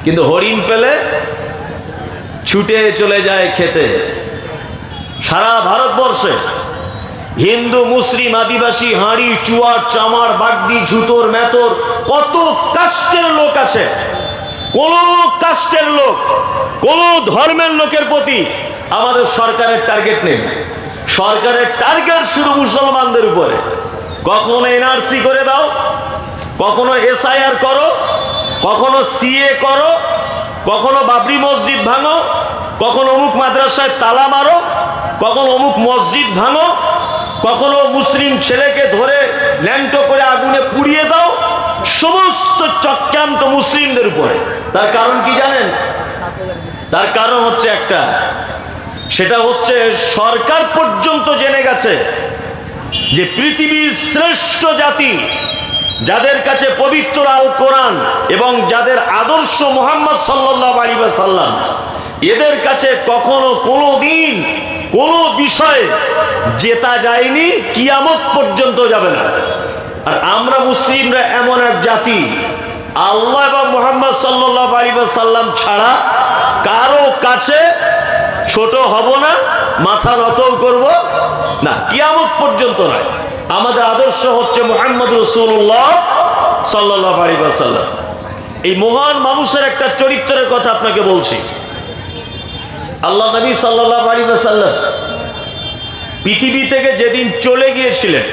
কিন্তু হরিণ পেলে ছুটে চলে যায় খেতে। সারা ভারতবর্ষে হিন্দু, মুসলিম, আদিবাসী, হাঁড়ি, চুয়ার, চামার, বাগদি, ঝুতোর, মেতর, কত কাস্টের লোক আছে। কোন কাস্টের লোক, কোন ধর্মের লোকের প্রতি আমাদের সরকারের টার্গেট নেই। সরকারের টার্গেট শুধু মুসলমানদের উপরে। কখনো এনআরসি করে দাও, কখনো এসআইআর করো, কখনো সিএ করো, কখনো বাবরি মসজিদ ভাঙো, কখনো অমুক মাদ্রাসায় তালা মারো, কখনো অমুক মসজিদ ভাঙো, কখনো মুসলিম ছেলেকে ধরে ল্যাংটো করে আগুনে পুড়িয়ে দাও। সমস্ত চক্রান্ত মুসলিমদের উপরে। তার কারণ কি জানেন? তার কারণ হচ্ছে একটা, সেটা হচ্ছে সরকার পর্যন্ত জেনে গেছে যে পৃথিবীর শ্রেষ্ঠ জাতি, যাদের কাছে পবিত্র আল কোরআন এবং যাদের আদর্শ মুহাম্মদ সাল্লাল্লাহু আলাইহি ওয়াসাল্লাম, এদের কাছে কখনো কোনো দিন কোনো বিষয়ে জেতা যায়নি, কিয়ামত পর্যন্ত যাবে না। আর আমরা মুসলিমরা এমন এক জাতি, আল্লাহ এবং মুহাম্মদ সাল্লাল্লাহু আলাইহি ওয়াসাল্লাম ছাড়া কারো কাছে ছোট হব না, মাথা নতও করব না, কিয়ামত পর্যন্ত নয়। আমাদের আদর্শ হচ্ছে মুহাম্মদ রাসূলুল্লাহ সাল্লাল্লাহু আলাইহি ওয়াসাল্লাম। এই মহান মানুষের একটা চরিত্রের কথা আপনাকে বলছি। আল্লাহ নবী সাল্লাল্লাহু আলাইহি ওয়াসাল্লাম পৃথিবী থেকে যেদিন চলে গিয়েছিলেন,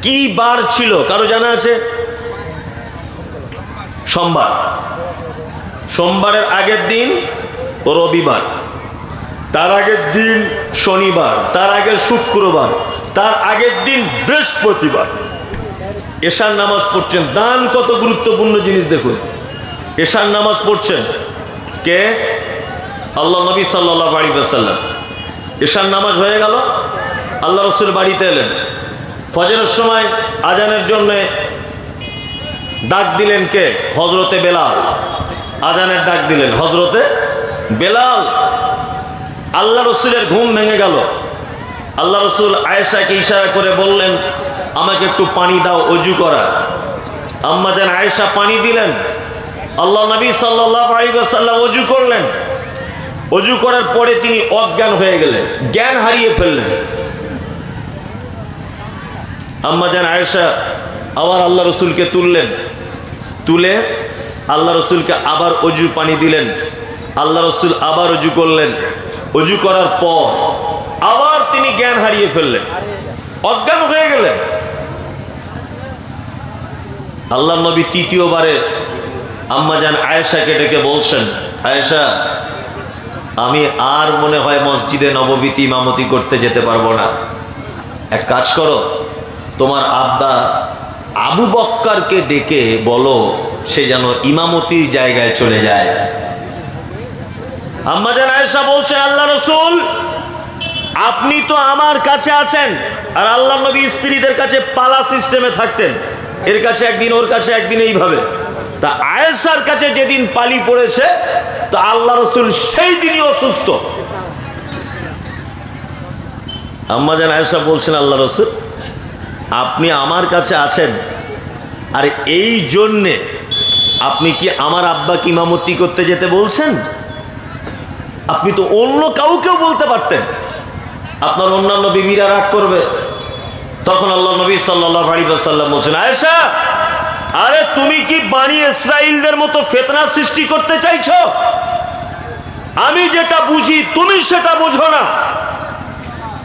কি বার ছিল কারো জানা আছে? সোমবার। সোমবারের আগের দিন রবিবার, তার আগের দিন শনিবার, তার আগের শুক্রবার, তার আগের দিন বৃহস্পতিবার। এশার নামাজ পড়ছেন। দান কত গুরুত্বপূর্ণ জিনিস দেখুন। এশার নামাজ পড়ছেন কে? আল্লাহ নবী সাল্লাল্লাহু আলাইহি ওয়াসাল্লাম। এশার নামাজ হয়ে গেল, আল্লাহ রাসূল বাড়িতে এলেন। ফজরের সময় আজানের জন্য ডাক দিলেন কে? হযরতে বেলাল। আজানের ডাক দিলেন হযরতে বেলাল। আল্লাহ রসুলের ঘুম ভেঙে গেল। আল্লাহ রসুল আয়েশাকে ইশারা করে বললেন, আমাকে একটু পানি দাও অজু করা। আম্মা জান আয়েশা পানি দিলেন। আল্লাহ নবী সাল্লাল্লাহু আলাইহি ওয়াসাল্লাম অজু করলেন। অজু করার পরে তিনি অজ্ঞান হয়ে গেলেন, জ্ঞান হারিয়ে ফেললেন। আম্মা জান আয়েশা আবার আল্লাহ রসুলকে তুললেন, তুলে আল্লাহ রসুলকে আবার অজু পানি দিলেন। আল্লাহ রসুল আবার অজু করলেন। অজু করার পর আবার তিনি জ্ঞান হারিয়ে ফেললেন, অজ্ঞান হয়ে গেলেন। আল্লাহ নবী তৃতীয়বারে আম্মা জান আয়েশাকে ডেকে বলছেন, আয়েশা, আমি আর মনে হয় মসজিদে নববীতে ইমামতি করতে যেতে পারবো না। এক কাজ করো, তোমার আব্বা আবু বক্করকে ডেকে বলো সে যেন ইমামতির জায়গায় চলে যায়। আম্মা জান আয়েশা বলছেন, আল্লাহ রাসূল, আপনি তো আমার কাছে আছেন, আর আল্লাহ নবী স্ত্রীদের কাছে পালা সিস্টেমে থাকতেন, এর কাছে একদিন ওর কাছে একদিন এইভাবে। তা আয়েশার কাছে যেদিন পালি পড়েছে, তা আল্লাহ রাসূল সেই দিনই অসুস্থ। আম্মা জান আয়েশা বলছেন, আল্লাহ রাসূল, আপনি আমার কাছে আছেন, আর এই জন্যে আপনি কি আমার আব্বাকে ইমামতি করতে যেতে বলছেন? আপনি তো অন্য কাউকেও বলতে পারতেন, আপনার অন্যান্য বিবিরা রাগ করবে। তখন আল্লাহ নবী সাল্লাল্লাহু আলাইহি ওয়াসাল্লাম বলছেন, আয়েশা, আরে তুমি কি বনি ইসরাইলদের মতো ফিতনা সৃষ্টি করতে চাইছো? আমি যেটা বুঝি তুমি সেটা বুঝো না।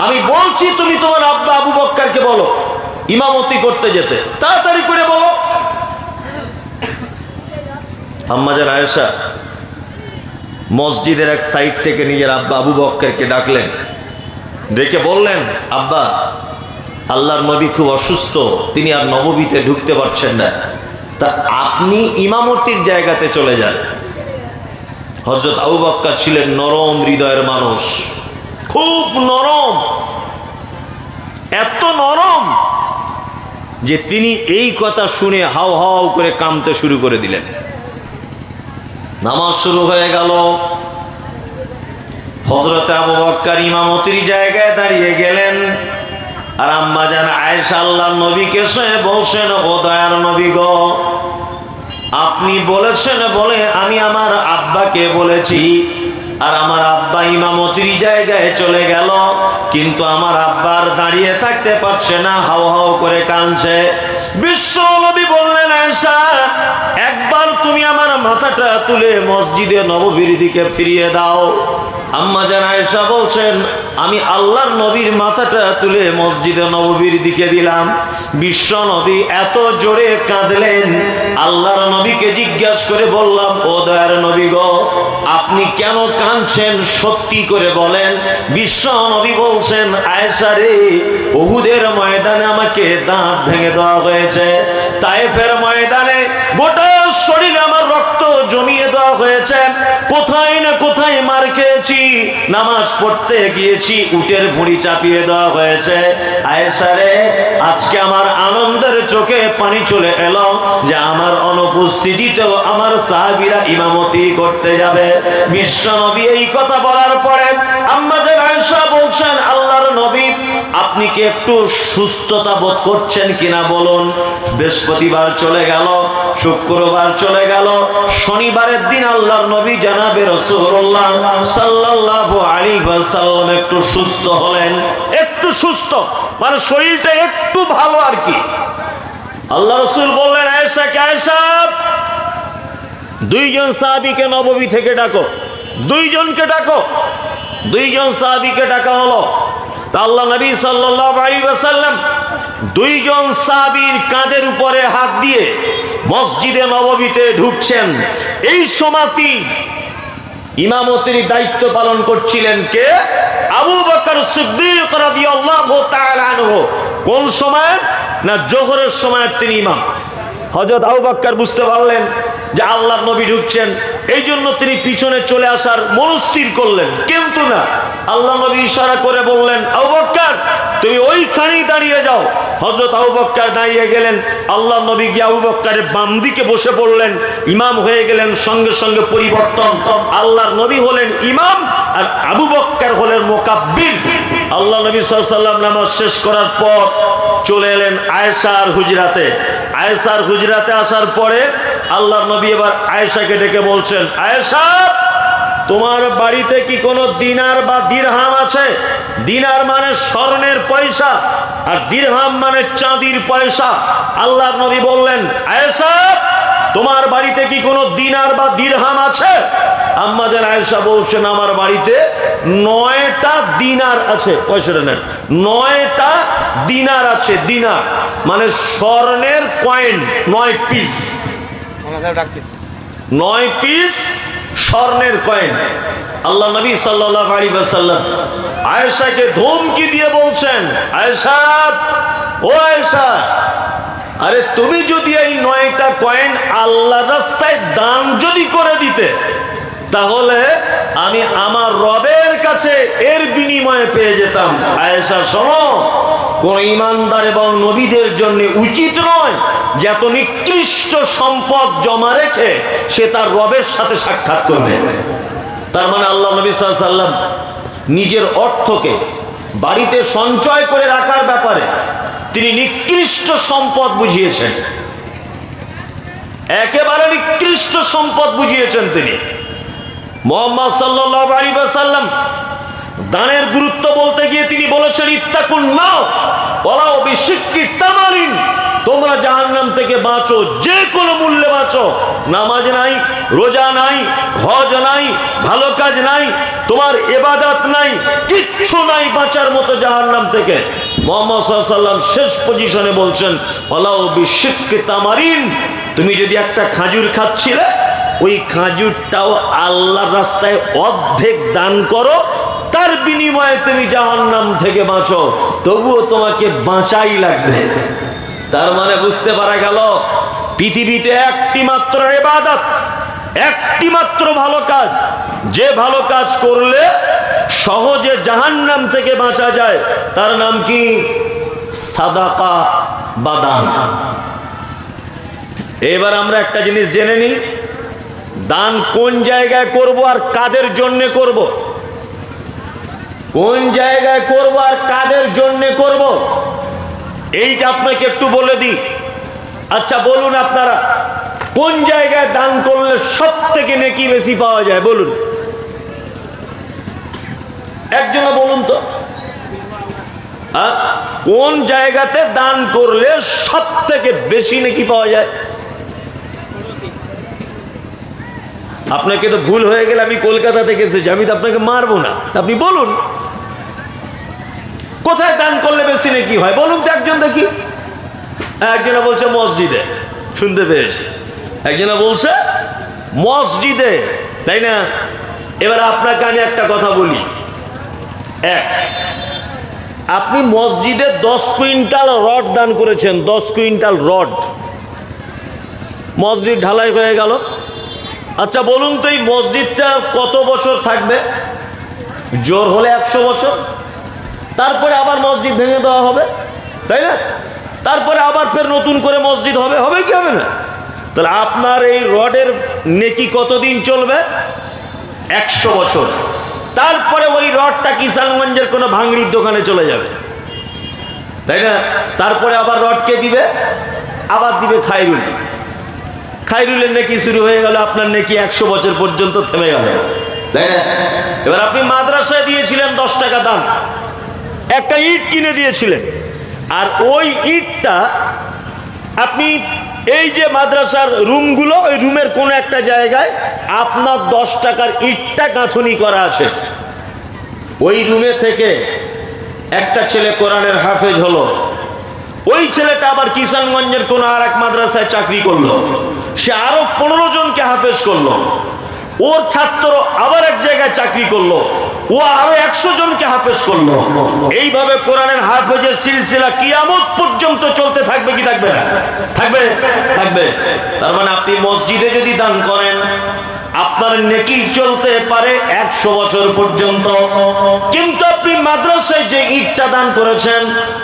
আমি বলছি তুমি তোমার আব্বা আবু বক্করকে বলো ইমামতি করতে যেতে, তাড়াতাড়ি করে বলো। আম্মাজান আয়েশা মসজিদের এক সাইড থেকে নিজের আব্বা আবু বক্করকে ডাকলেন, ডেকে বললেন, আব্বা, আল্লাহর নবী খুব অসুস্থ, তিনি আর নববীতে ঢুকতে পারছেন না, তা আপনি ইমামতির জায়গাতে চলে যান। হযরত আবু বক্কর ছিলেন নরম হৃদয়ের মানুষ, খুব নরম, এত নরম যে তিনি এই কথা শুনে হাউ হাউ করে কাঁদতে শুরু করে দিলেন। নামাজ শুরু হয়ে গেল। হযরত আবু বক্কর ইমামতির জায়গায় দাঁড়িয়ে গেলেন, আর আম্মাজান আয়েশা আল্লাহর নবীকে সে বলছেন, ও দয়ার নবী গো, আপনি বলেছেন বলে আমি আমার আব্বাকে বলেছি, আর আমার আব্বা ইমামতির জায়গায় চলে গেল, কিন্তু আমার আব্বার দাঁড়িয়ে থাকতে পারছে না, হাও হাও করে কাঁদছে। বিশ্ব নবী বললেন, আয়েশা, একবার তুমি আমার মাথাটা তুলে মসজিদে নববীর দিকে ফিরিয়ে দাও। আম্মাজান আয়েশা বলছেন, আমি আল্লাহর নবীর মাথাটা তুলে মসজিদে নববীর দিকে দিলাম। বিশ্ব নবী এত জোরে কাঁদলেন, আল্লাহর নবীকে জিজ্ঞাসা করে বললাম, ও দয়ার নবী গো, আপনি কেন কাঁদছেন, সত্যি করে বলেন। বিশ্ব নবী বলছেন, আয়েশা রে, উহুদের ময়দানে আমাকে দাঁত ভেঙে দেওয়া হয়েছে, তায়েফের ময়দানে গোটা শরীরে আমার রক্ত জমিয়ে দেওয়া হয়েছে, কোথায় না কোথায় মার খেয়েছি, নামাজ পড়তে গিয়েছি উটের ভুঁড়ি চাপিয়ে দেওয়া হয়েছে। আয়েশা রে, আজকে আমার আনন্দের চোখে পানি চলে এলো যে আমার অনুপস্থিতিতেও আমার সাহাবীরা ইমামতি করতে যাবে। বিশ্ব নবী এই কথা বলার পরে আম্মাজান আয়েশা বলছেন, আল্লাহর নবী, আপনি কি একটু সুস্থতা বোধ করছেন কিনা বলুন। বৃহস্পতিবার চলে গেল, শুক্রবার চলে গেল, শনিবারের দিন আল্লাহর নবী জনাবে রাসূলুল্লাহ সাল্লাল্লাহু আলাইহি ওয়াসাল্লাম একটু সুস্থ হলেন, একটু সুস্থ মানে শরীরটা একটু ভালো আর কি। আল্লাহ রাসূল বললেন, আয়েশা কে, আয়েশা, দুইজন সাহাবীকে নববী থেকে ডাকো, দুইজনকে ডাকো। দুইজন সাহাবীকে ডাকা হলো। তা আল্লাহ নবী সাল্লাল্লাহু আলাইহি ওয়াসাল্লাম দুইজন সাহাবীর কাঁধের উপরে হাত দিয়ে মসজিদে নববীতে ঢুকছেন। এই সময়টি ইমামতির দায়িত্ব পালন করছিলেন কে? আবু বকর সিদ্দিক রাদিয়াল্লাহু তাআলা আনহু। কোন সময়? না জোহরের সময় তিনি ইমাম। হযরত আবু বকর বুঝতে পারলেন যে আল্লাহর নবী ঢুকছেন, এই জন্য তিনি পিছনে চলে আসার মনস্থির করলেন, কিন্তু না, আল্লাহ নবী ইশারা করে বললেন, আবু বকর তুমি ওইখানেই দাঁড়িয়ে যাও। হযরত আবু বকর দাঁড়িয়ে গেলেন। আল্লাহ নবী গিয়ে আবু বকরের বাম দিকে বসে পড়লেন, ইমাম হয়ে গেলেন। সঙ্গে সঙ্গে পরিবর্তন, আল্লাহর নবী হলেন ইমাম আর আবু বকর হলেন মুকাব্বির। আল্লাহ নবী সাল্লাল্লাহু আলাইহি ওয়াসাল্লাম নামাজ শেষ করার পর চলে এলেন আয়েশার হুজরাতে। আয়েশার হুজরাতে আসার পরে আল্লাহর নবী এবার আয়েশাকে ডেকে বলছেন, আয়েশা, তোমার বাড়িতে কি কোনো দিনার বা দিরহাম আছে? দিনার মানে স্বর্ণের পয়সা, আর দিরহাম মানে চাঁদির পয়সা। আল্লাহর নবী বললেন, আয়েশা, তোমার বাড়িতে কি কোনো দিনার বা দিরহাম আছে? আম্মাজান আয়েশা বলছেন, আমার বাড়িতে 9টা দিনার আছে। পয়সাটা নেন, 9টা দিনার আছে। দিনার মানে স্বর্ণের কয়েন, 9 পিস, 9 পিস স্বর্ণের কয়েন। আল্লাহ নবী সাল্লাল্লাহু আলাইহি ওয়াসাল্লাম আয়েশাকে ধমকি দিয়ে বলছেন, আয়েশা, ও আয়েশা, আরে তুমি যদি এই 9টা কয়েন আল্লাহর রাস্তায় দান যদি করে দিতে, তাহলে আমি আমার রবের কাছে এর বিনিময়ে পেয়ে যেতাম। আয়েশা শোনো, কোন ঈমানদার এবং নবীদের জন্য উচিত নয় যে এত নিকৃষ্ট সম্পদ জমা রেখে সে তার রবের সাথে সাক্ষাৎ করবে। তার মানে আল্লাহ নবী সাল্লাল্লাহু আলাইহি ওয়াসাল্লাম নিজের অর্থকে বাড়িতে সঞ্চয় করে রাখার ব্যাপারে তিনি নিকৃষ্ট সম্পদ বুঝিয়েছেন, একেবারে নিকৃষ্ট সম্পদ বুঝিয়েছেন তিনি। মুহাম্মদ সাল্লাল্লাহু আলাইহি ওয়াসাল্লাম দানের গুরুত্ব বলতে গিয়ে তিনি বলেছেন, ইত্তাকুন নার ওয়ালাউ বিশিক্কি তামারিন, তোমরা জাহান্নাম থেকে বাঁচো, যে কোনো মূল্যে বাঁচো। নামাজ নাই, রোজা নাই, হজ নাই, ভালো কাজ নাই, তোমার ইবাদত নাই, কিচ্ছু নাই বাঁচার মতো জাহান্নাম থেকে। মুহাম্মদ সাল্লাল্লাহু আলাইহি ওয়াসাল্লাম শেষ পজিশনে বলছেন, ওয়ালাউ বিশিক্কি তামারিন, তুমি যদি একটা খাজুর খাচ্ছিলে, ওই খাজুরটাও আল্লাহর রাস্তায় অর্ধেক দান করো, তার বিনিময়ে তুমি জাহান্নাম থেকে বাঁচো, তবুও তোমাকে বাঁচাই লাগবে। তার মানে বুঝতে পারা গেল পৃথিবীতে একটি মাত্র ইবাদত, একটি মাত্র ভালো কাজ, যে ভালো কাজ করলে সহজে জাহান্নাম থেকে বাঁচা যায়, তার নাম কি? সাদাকা বা দান। এবার আমরা একটা জিনিস জেনে নিই, দান কোন জায়গায় করব আর কাদের জন্য করব। কোন জায়গায় করব আর কাদের জন্য করব, এইটা আপনাকে একটু বলে দিই। আচ্ছা বলুন আপনারা, কোন জায়গায় দান করলে সব থেকে নেকি বেশি পাওয়া যায়? বলুন, একজন বলুন তো, কোন জায়গাতে দান করলে সব থেকে বেশি নেকি পাওয়া যায়? আপনাকে তো ভুল হয়ে গেলে, আমি কলকাতা থেকে এসেছি, আমি তো আপনাকে মারবো না, আপনি বলুন কোথায় দান করলে বেশি নেকি হয়? বলুন তো একজন দেখি। একজনে বলছে মসজিদে, শুনতে পেয়েছি। একজনে বলছে মসজিদে, তাই না? এবার আপনাকে আমি একটা কথা বলি, আপনি মসজিদে 10 কুইন্টাল রড দান করেছেন, 10 কুইন্টাল রড, মসজিদ ঢালাই হয়ে গেল। আচ্ছা বলুন তো এই মসজিদটা কত বছর থাকবে? জোর হলে 100 বছর। তারপরে আবার মসজিদ ভেঙে দেওয়া হবে, তাই না? তারপরে আবার ফের নতুন করে মসজিদ হবে, হবে কি হবে না? তাহলে আপনার এই রডের নেকি কতদিন চলবে? 100 বছর। তারপরে ওই রডটা কিষানগঞ্জের কোনো ভাঙড়ির দোকানে চলে যাবে, তাই না? তারপরে আবার রডকে দিবে, আবার দিবে খায়রুল, খায়রুলের নেকি শুরু হয়ে গেল, আপনার নেকি 100 বছর পর্যন্ত থেমে গেল, তাই না? এবার আপনি মাদ্রাসায় দিয়েছিলেন 10 টাকা দাম, একটা ইট কিনে দিয়েছিলেন, আর ওই ইটটা আপনি এই যে মাদ্রাসার রুমগুলো, ওই রুমের কোনো একটা জায়গায় আপনার 10 টাকার ইটটা গাঁথুনি করা আছে। ওই রুমে থেকে একটা ছেলে কোরআনের হাফেজ হলো, ওই ছেলেটা আবার কিষানগঞ্জের কোনো আর এক মাদ্রাসায় চাকরি করলো, সে আরো 15 জনকে হাফেজ করলো, ওর ছাত্র আবার এক জায়গায় চাকরি করলো, ও আরো 100 জনকে হাফেজ করলো। এইভাবে কোরআনের হাফেজের সিলসিলা কিয়ামত পর্যন্ত চলতে থাকবে কি থাকবে না? থাকবে, থাকবে। তার মানে আপনি মসজিদে যদি দান করেন, আপনার নেকি চলতে পারে 100 বছর পর্যন্ত। কিন্তু আপনি মাদ্রাসায় যে ইটটা দান করেছেন,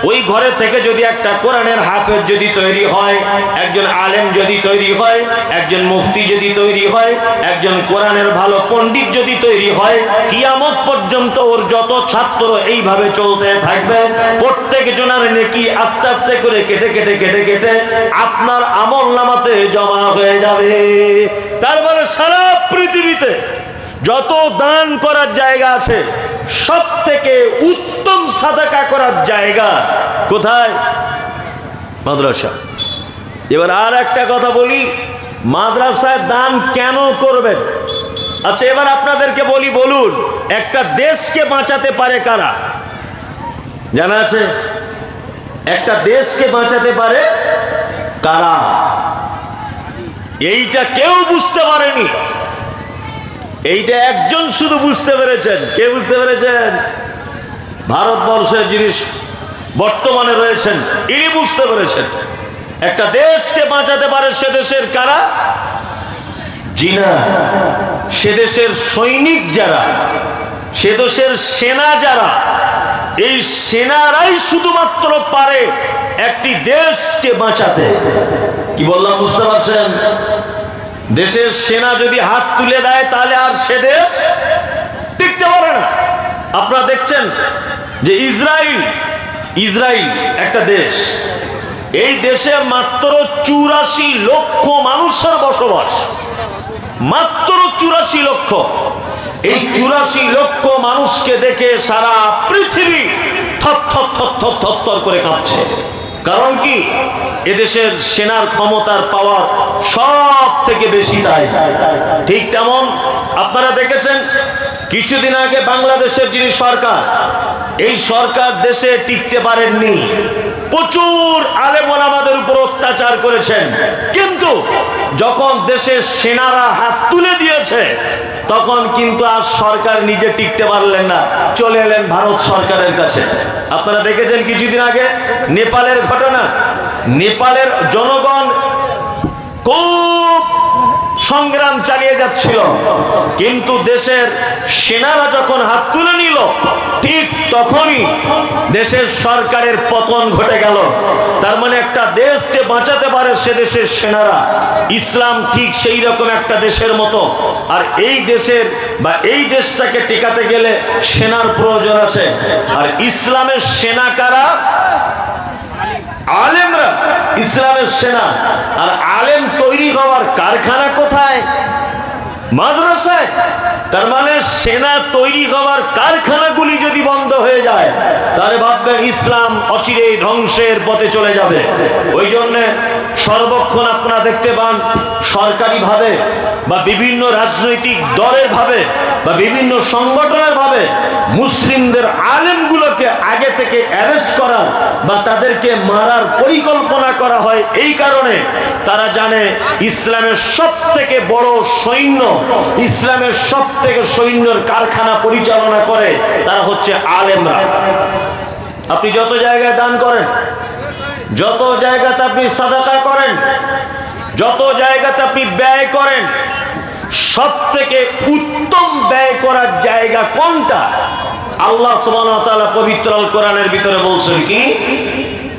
ওই ঘরে থেকে যদি একটা কোরআনের হাফেজ যদি তৈরি হয়, একজন আলেম যদি তৈরি হয়, একজন মুফতি যদি তৈরি হয়, একজন কোরআনের ভালো পণ্ডিত যদি তৈরি হয়, কিয়ামত পর্যন্ত ওর যত ছাত্র এইভাবে চলতে থাকবে, প্রত্যেক জনের নেকি আস্তে আস্তে করে কেটে কেটে কেটে কেটে আপনার আমলনামাতে জমা হয়ে যাবে। তারপরে সারা পৃথিবীতে যত দান করার জায়গা আছে, সব থেকে উত্তম সাদাকা করার জায়গা কোথায়? মাদ্রাসা। এবার আর একটা কথা বলি, মাদ্রাসায় দান কেন করবেন? আচ্ছা এবার আপনাদেরকে বলি, বলুন একটা দেশকে বাঁচাতে পারে কারা? জানা আছে? একটা দেশকে বাঁচাতে পারে কারা? এইটা কেউ বুঝতে পারেনি, এইটা একজন শুধু বুঝতে পেরেছেন। কে বুঝতে পেরেছেন? ভারতবর্ষের যিনি বর্তমানে রয়েছেন, ইনি বুঝতে পেরেছেন একটা দেশকে বাঁচাতে পারে সে দেশের কারা? জি না, সে দেশের সৈনিক যারা, সে দেশের সেনা যারা, এই সেনারাই শুধুমাত্র পারে একটি দেশকে বাঁচাতে। কি বললাম বুঝতে পারছেন? দেশের সেনা যদি হাত তুলে দেয়, তাহলে আর সে দেশ টিকতে পারে না। আপনারা দেখছেন যে ইসরায়েল একটা দেশ, এই দেশে মাত্র 84 লক্ষ মানুষের বসবাস, মাত্র 84 লক্ষ। এই 84 লক্ষ মানুষকে দেখে সারা পৃথিবী থর করে কাঁপছে। কারণ কি? এদেশের সেনার ক্ষমতার পাওয়ার সব থেকে বেশি তাই। ঠিক তেমন আপনারা দেখেছেন কিছুদিন আগে বাংলাদেশের যিনি সরকার, এই সরকার দেশে টিকতে পারেননি। প্রচুর আলেম ওলামাদের উপর অত্যাচার করেছেন, কিন্তু যখন দেশের সেনারা হাত তুলে দিয়েছে তখন কিন্তু আর সরকার নিজে টিকতে পারলেন না, চলে এলেন ভারত সরকারের কাছে। আপনারা দেখেছেন কিছুদিন আগে নেপালের ঘটনা। নেপালের জনগণ খুব সংগ্রাম চালিয়ে যাচ্ছিল, কিন্তু দেশের সেনারা যখন হাত তুলে নিল ঠিক তখনই দেশের সরকারের পতন ঘটে গেল। তার মানে একটা দেশকে বাঁচাতে পারে সে দেশের সেনারা। ইসলাম ঠিক সেই রকম একটা দেশের মতো, আর এই দেশের বা এই দেশটাকে টিকাতে গেলে সেনার প্রয়োজন আছে। আর ইসলামের সেনা কারা? আলেমরা, ইসলামের সেনা। আর আলেম তৈরি হওয়ার কারখানা কোথায়? মাদ্রাসায়। তার মানে সেনা তৈরি হওয়ার কারখানাগুলি যদি বন্ধ হয়ে যায় তাহলে ভাববেন ইসলাম অচিরেই ধ্বংসের পথে চলে যাবে। ওই জন্যে সর্বক্ষণ আপনারা দেখতে পান সরকারিভাবে বা বিভিন্ন রাজনৈতিক দলের ভাবে বা বিভিন্ন সংগঠনের ভাবে মুসলিমদের আলেমগুলোকে আগে থেকে অ্যারেস্ট করার বা তাদেরকে মারার পরিকল্পনা করা হয়। এই কারণে তারা জানে ইসলামের সব থেকে বড় সৈন্য, ইসলামের সব থেকে সৈন্যর কারখানা পরিচালনা করে তারা হচ্ছে আলেমরা। আপনি যত জায়গায় দান করেন, যত জায়গাতে আপনি সাদাকা করেন, যত জায়গাতে আপনি ব্যয় করেন, সব থেকে উত্তম ব্যয় করার জায়গা কোনটা? আল্লাহ সুবহানাহু ওয়া তাআলা পবিত্র আল কোরআনের ভিতরে বলছেন কি,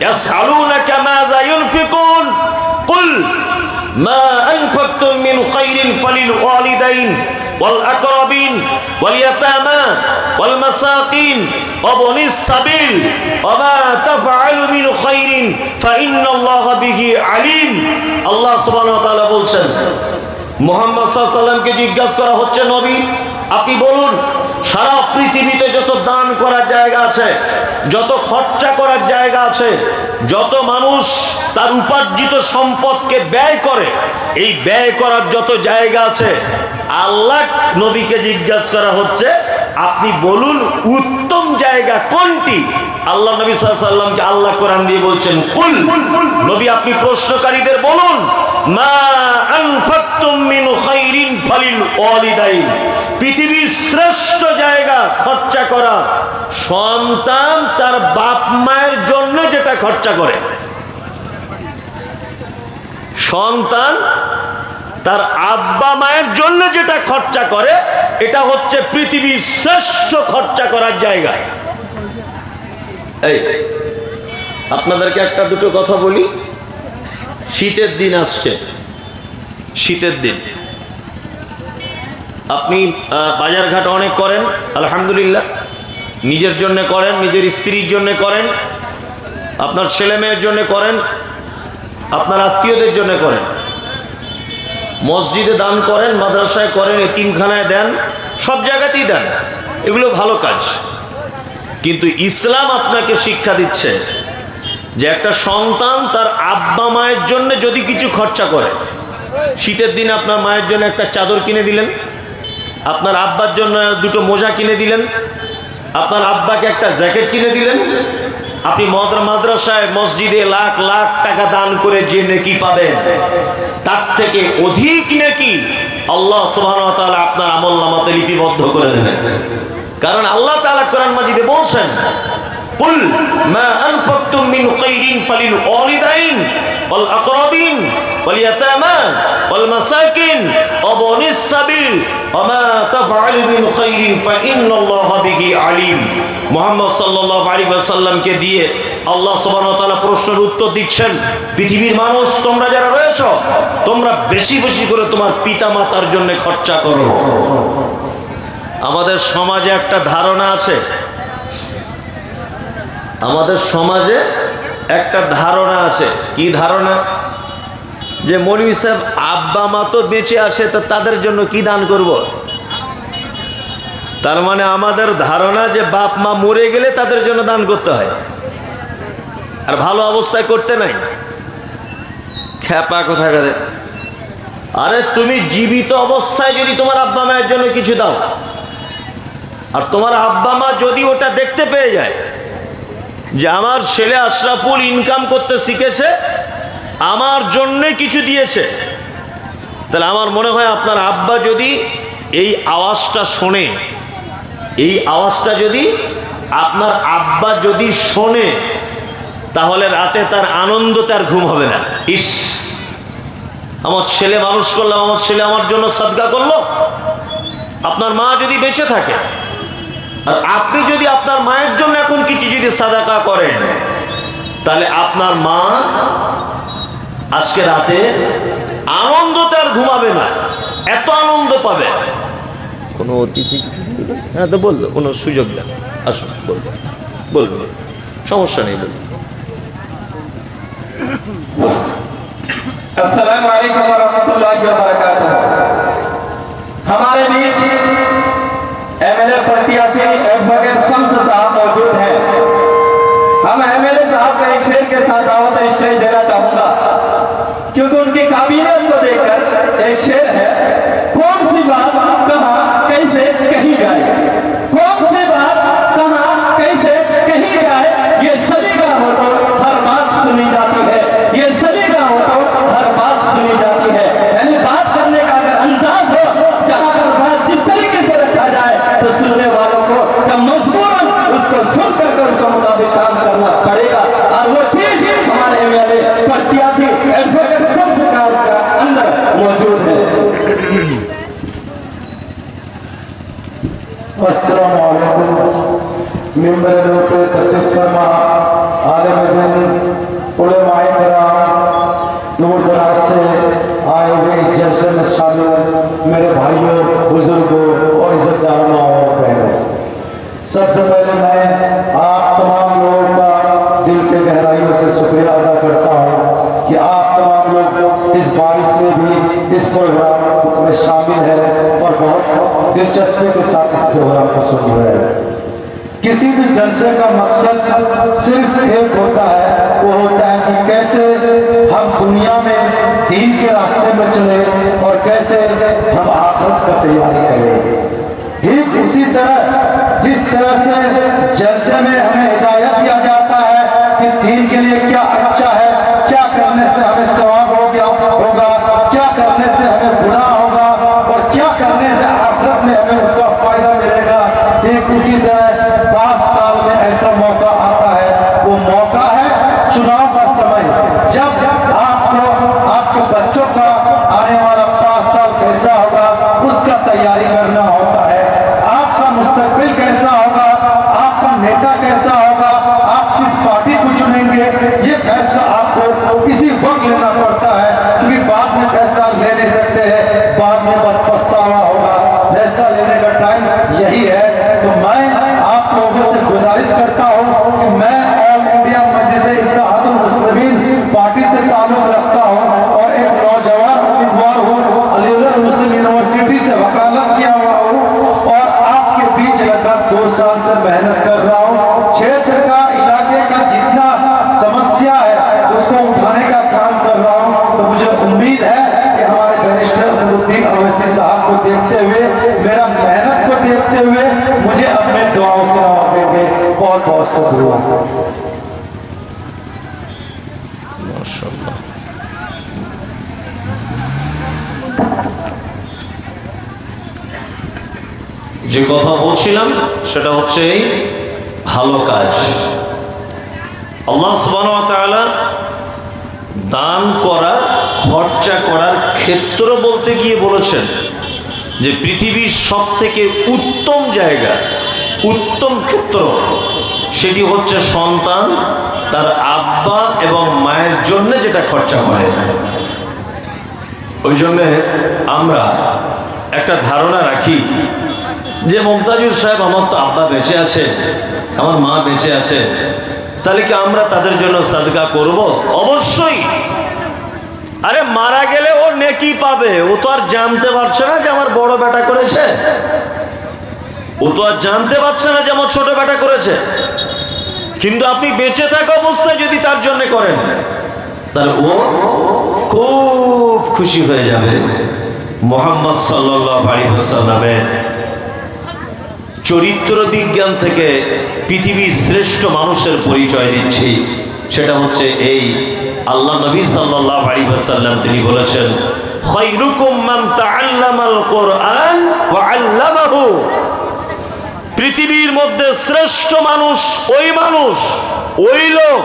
ইয়াসআলুনাকা মাযা ইউনফিকুন কুল মা আনফাকতুম মিন খায়রিন ফালিল ওয়ালিদাইন ওয়াল আকরাবিন ওয়াল ইয়াতামা ওয়াল মাসাকিন ওয়া বনিস সাবিল ওয়া মা তাফআলু মিন খায়রিন ফাইন্নাল্লাহা বিহি আলিম। আল্লাহ সুবহানাহু ওয়া তাআলা বলছেন, মুহাম্মদ সাল্লাল্লাহু আলাইহি ওয়াসাল্লামকে জিজ্ঞাসা করা হচ্ছে, নবী আপনি বলুন সারা পৃথিবীতে যত দান করার জায়গা আছে, যত খরচা করার জায়গা আছে, যত মানুষ তার উপার্জিত সম্পদকে ব্যয় করে, এই ব্যয় করার যত জায়গা আছে, আল্লাহ নবীকে জিজ্ঞাসা করা হচ্ছে আপনি বলুন উত্তম জায়গা কোনটি? আল্লাহ নবী সাল্লাল্লাহু আলাইহি ওয়াসাল্লামকে আল্লাহ কোরআন দিয়ে বলছেন, কুল নবী আপনি প্রশ্নকারীদের বলুন, মা আনফাকতুম মিন খায়রিন ফালিল ওয়ালিদাইন, পৃথিবীর শ্রেষ্ঠ জায়গা খরচা করা সন্তান তার বাপ মায়ের জন্য যেটা খরচা করে। সন্তান তার আব্বা মায়ের জন্য যেটা খরচা করে এটা হচ্ছে পৃথিবীর শ্রেষ্ঠ খরচা করার জায়গা। এই আপনাদেরকে একটা দুটো কথা বলি। শীতের দিন আসছে, শীতের দিন আপনি বাজারঘাট অনেক করেন, আলহামদুলিল্লাহ, নিজের জন্য করেন, নিজের স্ত্রীর জন্য করেন, আপনার ছেলে মেয়ের জন্য করেন, আপনার আত্মীয়দের জন্য করেন, মসজিদে দান করেন, মাদ্রাসায় করেন, এতিমখানায় দেন, সব জায়গাতেই দেন, এগুলো ভালো কাজ। কিন্তু ইসলাম আপনাকে শিক্ষা দিচ্ছে যে একটা সন্তান তার আব্বা মায়ের জন্য যদি কিছু খরচা করে, শীতের দিনে আপনার মায়ের জন্য একটা চাদর কিনে দিলেন, আপনার আব্বার জন্য দুটো মোজা কিনে দিলেন, আপনার আব্বাকে একটা জ্যাকেট কিনে দিলেন, আপনি মাদ্রাসায় মসজিদে লাখ লাখ টাকা দান করে যে নেকি পাবেন তার থেকে অধিক নেকি আল্লাহ সুবহানাহু ওয়া তাআলা আপনার আমলনামাতে লিপিবদ্ধ করে দেবেন। কারণ আল্লাহ তাআলা কোরআন মাজিদে বলছেন, কুল মা আনফাকতুম মিন খায়রিন ফালিল ওয়ালিদাইন ওয়াল আকরাবিন ওয়াল ইয়াতামা ওয়াল মাসাকিন ওয়া বনিস সাবিল ওয়া মা তাফআলু মিন খায়রিন ফাইন্নাল্লাহা বিহি আলিম। মুহাম্মদ সাল্লাল্লাহু আলাইহি ওয়াসাল্লামকে দিয়ে আল্লাহ সুবহানাহু ওয়া তাআলা প্রশ্নের উত্তর দিচ্ছেন, পৃথিবীর মানুষ তোমরা যারা রয়েছো তোমরা বেশি বেশি করে তোমার পিতা মাতার জন্য খরচা করো। আমাদের সমাজে একটা ধারণা আছে, আমাদের সমাজে একটা ধারণা আছে, কি ধারণা? যে মৌলভী সাহেব আব্বা মা তো বেঁচে আছে, তো তাদের জন্য কি দান করব? তার মানে আমাদের ধারণা যে বাপ মা মরে গেলে তাদের জন্য দান করতে হয়, আর ভালো অবস্থায় করতে নাই। খ্যাপা কোথায় গেলে? আরে তুমি জীবিত অবস্থায় যদি তোমার আব্বা মায়ের জন্য কিছু দাও, আর তোমার আব্বা মা যদি ওটা দেখতে পেয়ে যায়, যে আমার ছেলে আশরাফুল ইনকাম করতে শিখেছে, আমার জন্যে কিছু দিয়েছে, তাহলে আমার মনে হয় আপনার আব্বা যদি এই আওয়াজটা শোনে, এই আওয়াজটা যদি আপনার আব্বা যদি শোনে, তাহলে রাতে তার আনন্দ, তার ঘুম হবে না। ইস, আমার ছেলে মানুষ করলাম, আমার ছেলে আমার জন্য সাদকা করলো। আপনার মা যদি বেঁচে থাকে আর আপনি যদি আপনার মায়ের জন্য এখন কিছু যদি সাদাকা করেন, তাহলে আপনার মা আজকে রাতে আনন্দ, তার ঘুমাবে না, এত আনন্দ পাবে। কোনো অতিথি, হ্যাঁ তো বললো, কোনো সুযোগ দেন, আসুন বলবো, বলবো, সমস্যা নেই, বলবো। अस्सलामु अलैकुम वरहमतुल्लाहि वबरकातुहू। हमारे बीच एमएलए प्रत्याशी एडवोकेट शम्स साहब मौजूद हैं। हम एमएलए साहब को एक शेर के साथ दावत स्टेज देना चाहूंगा, क्योंकि उनकी काबिलियत को देखकर एक शेर है, कौन सी बात कहाँ कैसे कही जाए, कौन सी बात कहाँ कैसे कही जाए, ये सभी का हो तो हर बात सुनी जाती है, ये सभी का हो तो हर बात सुनी जाती है। यानी बात करने का अगर अंदाज हो, जहाँ पर बात जिस तरीके से रखा जाए, तो सुनने वालों को कम मजबूरन उसको सुन करके उसके मुताबिक काम करना पड़ेगा। और वो चीज हमारे एमएलए प्रत्याशी एडवोकेट सबसे का अंदर मौजूद है। अस्सलाम वालेकुम। मेंबर लोग तशरीफ फरमा, आलम दिन, उलमाए किराम, दूर दराज से आए हुए इस जलसे में शामिल मेरे भाइयों, बुजुर्गों और इज्जतदारों, माओ और बहनों, सबसे पहले मैं आप तमाम लोगों का दिल के गहराइयों से शुक्रिया अदा करता हूँ कि आप तमाम लोग इस बारिश में भी इस प्रोग्राम में शामिल है और बहुत दिलचस्पी के साथ इस प्रोग्राम को सुन रहे हैं। किसी भी जलसे का मकसद सिर्फ एक होता है, वो होता है कि कैसे हम दुनिया में दीन के रास्ते में चले और कैसे हम आखिरत का तैयारी करें। ठीक उसी तरह जिस तरह से जलसे में हमें हिदायत दिया जाता है कि दीन के लिए क्या अच्छा है, क्या करने से हमें सवाब होगा, क्या करने से हमें गुनाह होगा और क्या करने से आखिरत में हमें उसका फायदा मिलेगा। ठीक उसी तरह 5 साल में ऐसा मौका आता है, वो मौका है चुनाव का समय, जब आपको आपके बच्चों का आने वाला 5 साल कैसा होगा उसका तैयारी करना होता है। आपका मुस्तकबिल कैसा होगा, आपका नेता कैसा होगा, आप किस पार्टी को चुनेंगे, ये फैसला आपको इसी वक्त लेना पड़ता है, क्योंकि बाद में फैसला ले नहीं सकते हैं, बाद में बस पछतावा होगा। फैसला लेने का टाइम यही है। तो मैं आप लोगों से गुजारिश करता हूँ कि मैं ऑल इंडिया मजलिस इत्तेहादुल मुस्लिमीन पार्टी से ताल्लुक रखता हूँ और एक नौजवान उम्मीदवार हूँ, अलीगढ़ मुस्लिम यूनिवर्सिटी से वकालत किया हुआ हूँ और आपके बीच लगभग 2 साल से मेहनत कर रहा हूँ। क्षेत्र का, इलाके का जितना समस्या है उसको उठाने का काम कर रहा हूँ। तो मुझे उम्मीद है कि हमारे बैरिस्टर सदुद्दीन अवैसी साहब को देखते हुए, मेरा मेहनत को देखते हुए मुझे अपने दुआओं से नवाजेंगे। बहुत बहुत शुक्रिया। মাশাআল্লাহ। যে কথা বলছিলাম সেটা হচ্ছে এই ভালো কাজ। আল্লাহ সুবহানাহু ওয়া তাআলা দান করা, খরচা করার ক্ষেত্র বলতে গিয়ে বলেছেন যে পৃথিবীর সবথেকে উত্তম জায়গা, উত্তম ক্ষেত্র সেটি হচ্ছে সন্তান তার আব্বা এবং মায়ের জন্য যেটা খরচা করে। ওই জন্যে আমরা একটা ধারণা রাখি যে মমতাজুর সাহেব, আমার তো আব্বা বেঁচে আছে, আমার মা বেঁচে আছে, তাহলে কি আমরা তাদের জন্য সাদকা করব? অবশ্যই। আরে মারা গেলে ও নেকি পাবে, ও তো আর জানতে পারছে না যে আমার বড় বেটা করেছে, ও তো আর জানতে পারছে না যে আমার ছোট বেটা করেছে। কিন্তু আপনি বেঁচে থাকা অবস্থায় যদি তার জন্য করেন, তাহলে ও খুব খুশি হয়ে যাবে। মুহাম্মদ সাল্লাল্লাহু আলাইহি ওয়াসাল্লামের চরিত্র বিজ্ঞান থেকে পৃথিবীর শ্রেষ্ঠ মানুষের পরিচয় দিচ্ছি। সেটা হচ্ছে এই আল্লাহ নবী সাল্লাল্লাহু আলাইহি ওয়াসাল্লাম তিনি বলেছেন, খায়রুকুম মান তাআল্লামাল কুরআন ওয়া আল্লামাহু। পৃথিবীর মধ্যে শ্রেষ্ঠ মানুষ ওই লোক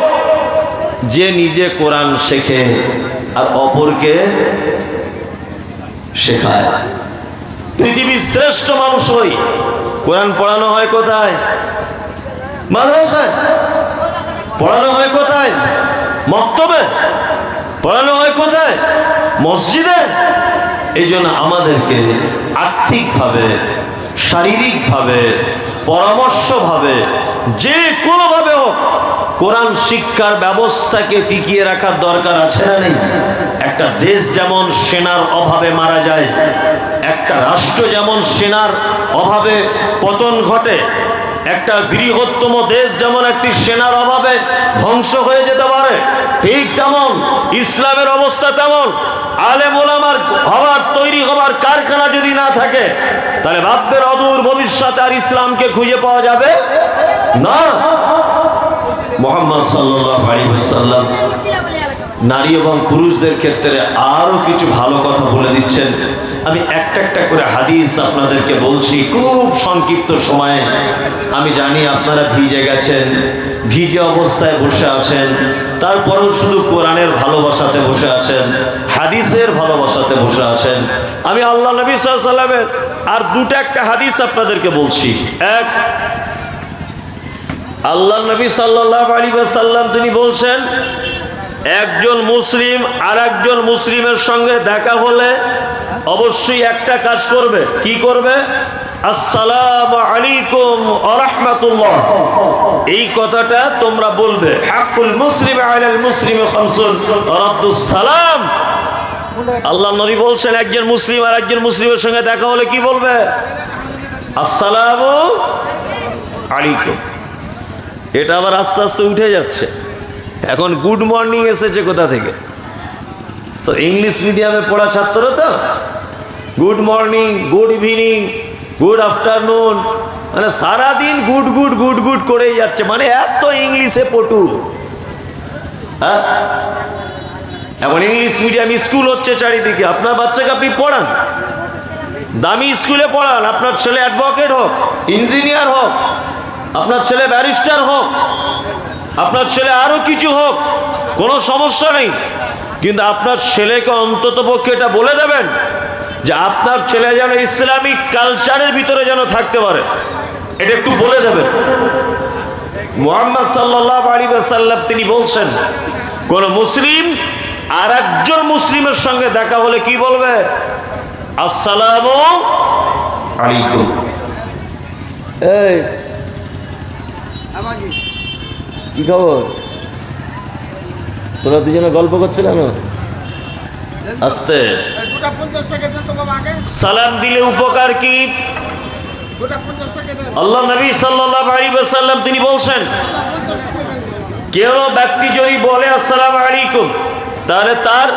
যে নিজে কোরআন শেখে আর অপরকে শেখায়। পৃথিবীর শ্রেষ্ঠ মানুষ ওই। কোরআন পড়ানো হয় কোথায়? মাদ্রাসায়। পড়ানো হয় কোথায়? মক্তবে। পড়ানো হয় কোথায়? মসজিদে। এই জন্য আমাদেরকে আর্থিকভাবে, শারীরিকভাবে, পরামর্শভাবে, যে কোনোভাবে হোক কোরআন শিক্ষার ব্যবস্থাকে টিকিয়ে রাখার দরকার আছে না নেই? একটা দেশ যেমন সেনার অভাবে মারা যায়, একটা রাষ্ট্র যেমন সেনার অভাবে পতন ঘটে, একটা বৃহত্তম দেশ যেমন একটি সেনার অভাবে ধ্বংস হয়ে যেতে পারে, ঠিক তেমন ইসলামের অবস্থা তেমন। আলেম ওলামার তৈরি হবার কারখানা যদি না থাকে, তাহলে ভাববেন অদূর ভবিষ্যতে আর ইসলামকে খুঁজে পাওয়া যাবে না। মুহাম্মদ সাল্লাল্লাহু আলাইহি ওয়াসাল্লাম নারী এবং পুরুষদের ক্ষেত্রে আরো কিছু ভালো কথা বলে দিচ্ছেন। আমি একটা করে হাদিস আপনাদেরকে বলছি খুব সংক্ষিপ্ত সময়ে। আমি জানি আপনারা ভিজে গেছেন, ভিজে অবস্থায় বসে আছেন, তারপরেও শুধু কোরআনের ভালোবাসাতে বসে আছেন, হাদিসের ভালোবাসাতে বসে আছেন। আমি আল্লাহ নবী সাল্লাল্লাহু আলাইহি ওয়াসাল্লামের আর একটা হাদিস আপনাদেরকে বলছি। এক, আল্লাহ নবী সাল্লাল্লাহু আলাইহি ওয়াসাল্লাম তিনি বলছেন, একজন মুসলিম আর একজন মুসলিমের সঙ্গে দেখা হলে অবশ্যই একটা কাজ করবে। কি করবে? আসসালামু আলাইকুম ওয়া রাহমাতুল্লাহ। এই কথাটা তোমরা বলবে। হাক্কুল মুসলিমি আলাল মুসলিমি খামসুন রাদ্দুস সালাম। আল্লাহ নবী বলছেন, একজন মুসলিম আর একজন মুসলিমের সঙ্গে দেখা হলে কি বলবে? আসসালামু আলাইকুম। এটা আবার আস্তে আস্তে উঠে যাচ্ছে। এখন গুড মর্নিং এসেছে কোথা থেকে? তো ইংলিশ মিডিয়ামে পড়া ছাত্র তো good morning, good evening, good afternoon, মানে সারাদিন গুড গুড গুড গুড করেই যাচ্ছে। মানে এত ইংলিশে পটু। হ্যাঁ, এখন ইংলিশ মিডিয়াম স্কুল হচ্ছে চারিদিকে। আপনার বাচ্চাকে আপনি পড়ান, দামি স্কুলে পড়ান। আপনার ছেলে অ্যাডভোকেট হোক, ইঞ্জিনিয়ার হোক, আপনার ছেলে ব্যারিস্টার হোক, আপনার ছেলে আরো কিছু হোক, কোনো সমস্যা নেই। কিন্তু আপনার ছেলেকে অন্তত পক্ষে এটা বলে দেবেন যে আপনার ছেলে যেন ইসলামিক কালচারের ভিতরে যেন থাকতে পারে, এটা একটু বলে দেবেন। মুহাম্মদ সাল্লাল্লাহু আলাইহি ওয়াসাল্লাম তিনি বলছেন, কোন মুসলিম আর একজন মুসলিমের সঙ্গে দেখা হলে কি বলবে? আসসালামু আলাইকুম। এই কি খবর? তোরা দুজনে গল্প করছিল না? আস্তে। সালাম দিলে উপকার কি? আল্লাহ নবী সাল্লাল্লাহু আলাইহি ওয়াসাল্লাম তিনি বলছেন, কেউ ব্যক্তি যদি বলে আসসালামু আলাইকুম, তাহলে তার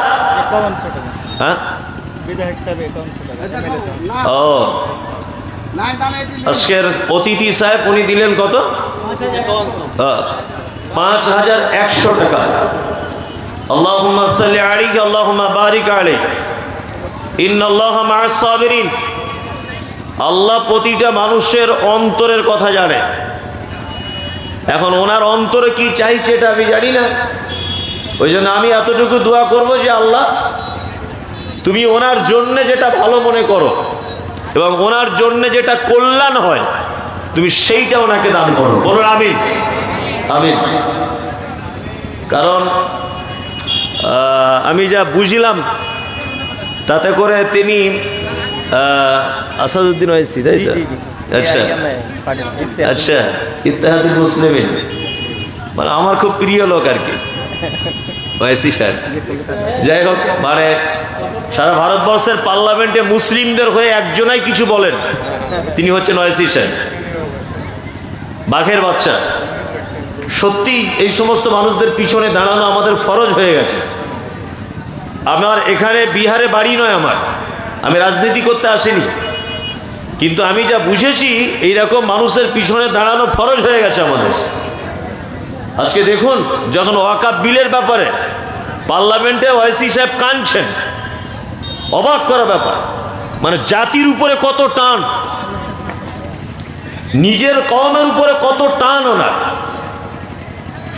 আজকের অতিথি সাহেব উনি দিলেন কত? 5100 টাকা। আল্লাহুম্মা সাল্লি আলাইহি আল্লাহুম্মা বারিক আলাইহি ইন্নাল্লাহা মা'আস সাবিরিন। আল্লাহ প্রতিটা মানুষের অন্তরের কথা জানে। এখন ওনার অন্তরে কি চাইছে এটা আমি জানি না। ওই জন্য আমি এতটুকু দোয়া করব যে আল্লাহ তুমি ওনার জন্য যেটা ভালো মনে করো এবং ওনার জন্য যেটা কল্যাণ হয় তুমি সেইটা ওনাকে দান করো। বলুন আমিন। আমিন। কারণ আমি যা বুঝলাম তাতে করে তিনি আসাদুদ্দিন ওয়াইসি, তাই তো? আচ্ছা আচ্ছা, ইত্তেহাদুল মুসলিমিন, মানে আমার খুব প্রিয় লোক আর কি ওয়াইসি সাহেব। যাই হোক, মানে সারা ভারতবর্ষের পার্লামেন্টে মুসলিমদের হয়ে একজনাই কিছু বলেন, তিনি হচ্ছেন ওয়াইসি সাহেব, বাঘের বাচ্চা। সত্যি এই সমস্ত মানুষদের পিছনে দাঁড়ানো আমাদের ফরজ হয়ে গেছে। আমার এখানে বিহারে বাড়ি নয়, আমি রাজনীতি করতে আসিনি। কিন্তু আমি যা বুঝেছি এইরকম মানুষের পিছনে দাঁড়ানো ফরজ হয়ে গেছে আমাদের। আজকে দেখুন, যখন ওয়াকাফ বিলের ব্যাপারে পার্লামেন্টে ওয়াইসি সাহেব কাঁদছেন, অবাক করা ব্যাপার। মানে জাতির উপরে কত টান, নিজের কওমের উপরে কত টান ওনার,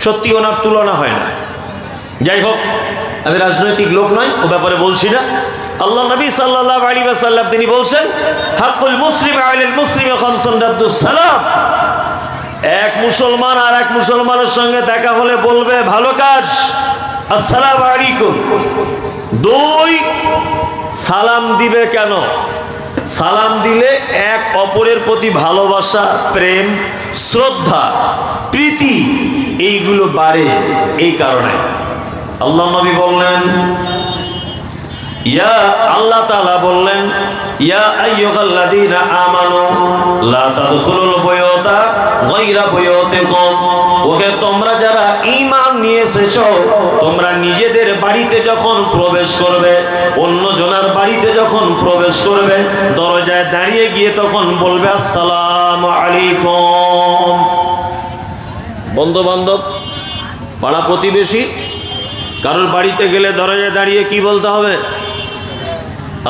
সত্যি ওনার তুলনা হয় না। যাই হোক, আমি রাজনৈতিক লোক নয়, ও ব্যাপারে বলছি না। আল্লাহ নবী সাল্লাল্লাহু আলাইহি ওয়াসাল্লাম তিনি বলছেন, হাক্কুল মুসলিম আলাল মুসলিমি খামসুন রাদ্দুস সালাম। এক মুসলমান আর এক মুসলমানের সঙ্গে দেখা হলে বলবে ভালো কাজ, আসসালামু আলাইকুম। দুই, সালাম দিবে কেন? সালাম দিলে এক অপরের প্রতি ভালোবাসা, প্রেম, শ্রদ্ধা, প্রীতি এইগুলো বাড়ে। এই কারণে আল্লাহ নবী বললেন, আল্লাহ তাআলা বললেন, ইয়া আইয়ুহাল্লাযীনা আমানু লা তাদখুলুল বুয়ুতা গায়রা বুয়ুতিকুম। ওকে তোমরা যারা ঈমান নিয়ে এসেছো, তোমরা নিজেদের বাড়িতে যখন প্রবেশ করবে, অন্য জনের বাড়িতে যখন প্রবেশ করবে, দরজায় দাঁড়িয়ে গিয়ে তখন বলবে আসসালামু আলাইকুম। বন্ধু বান্ধব, পাড়া প্রতিবেশী, কারোর বাড়িতে গেলে দরজায় দাঁড়িয়ে কি বলতে হবে?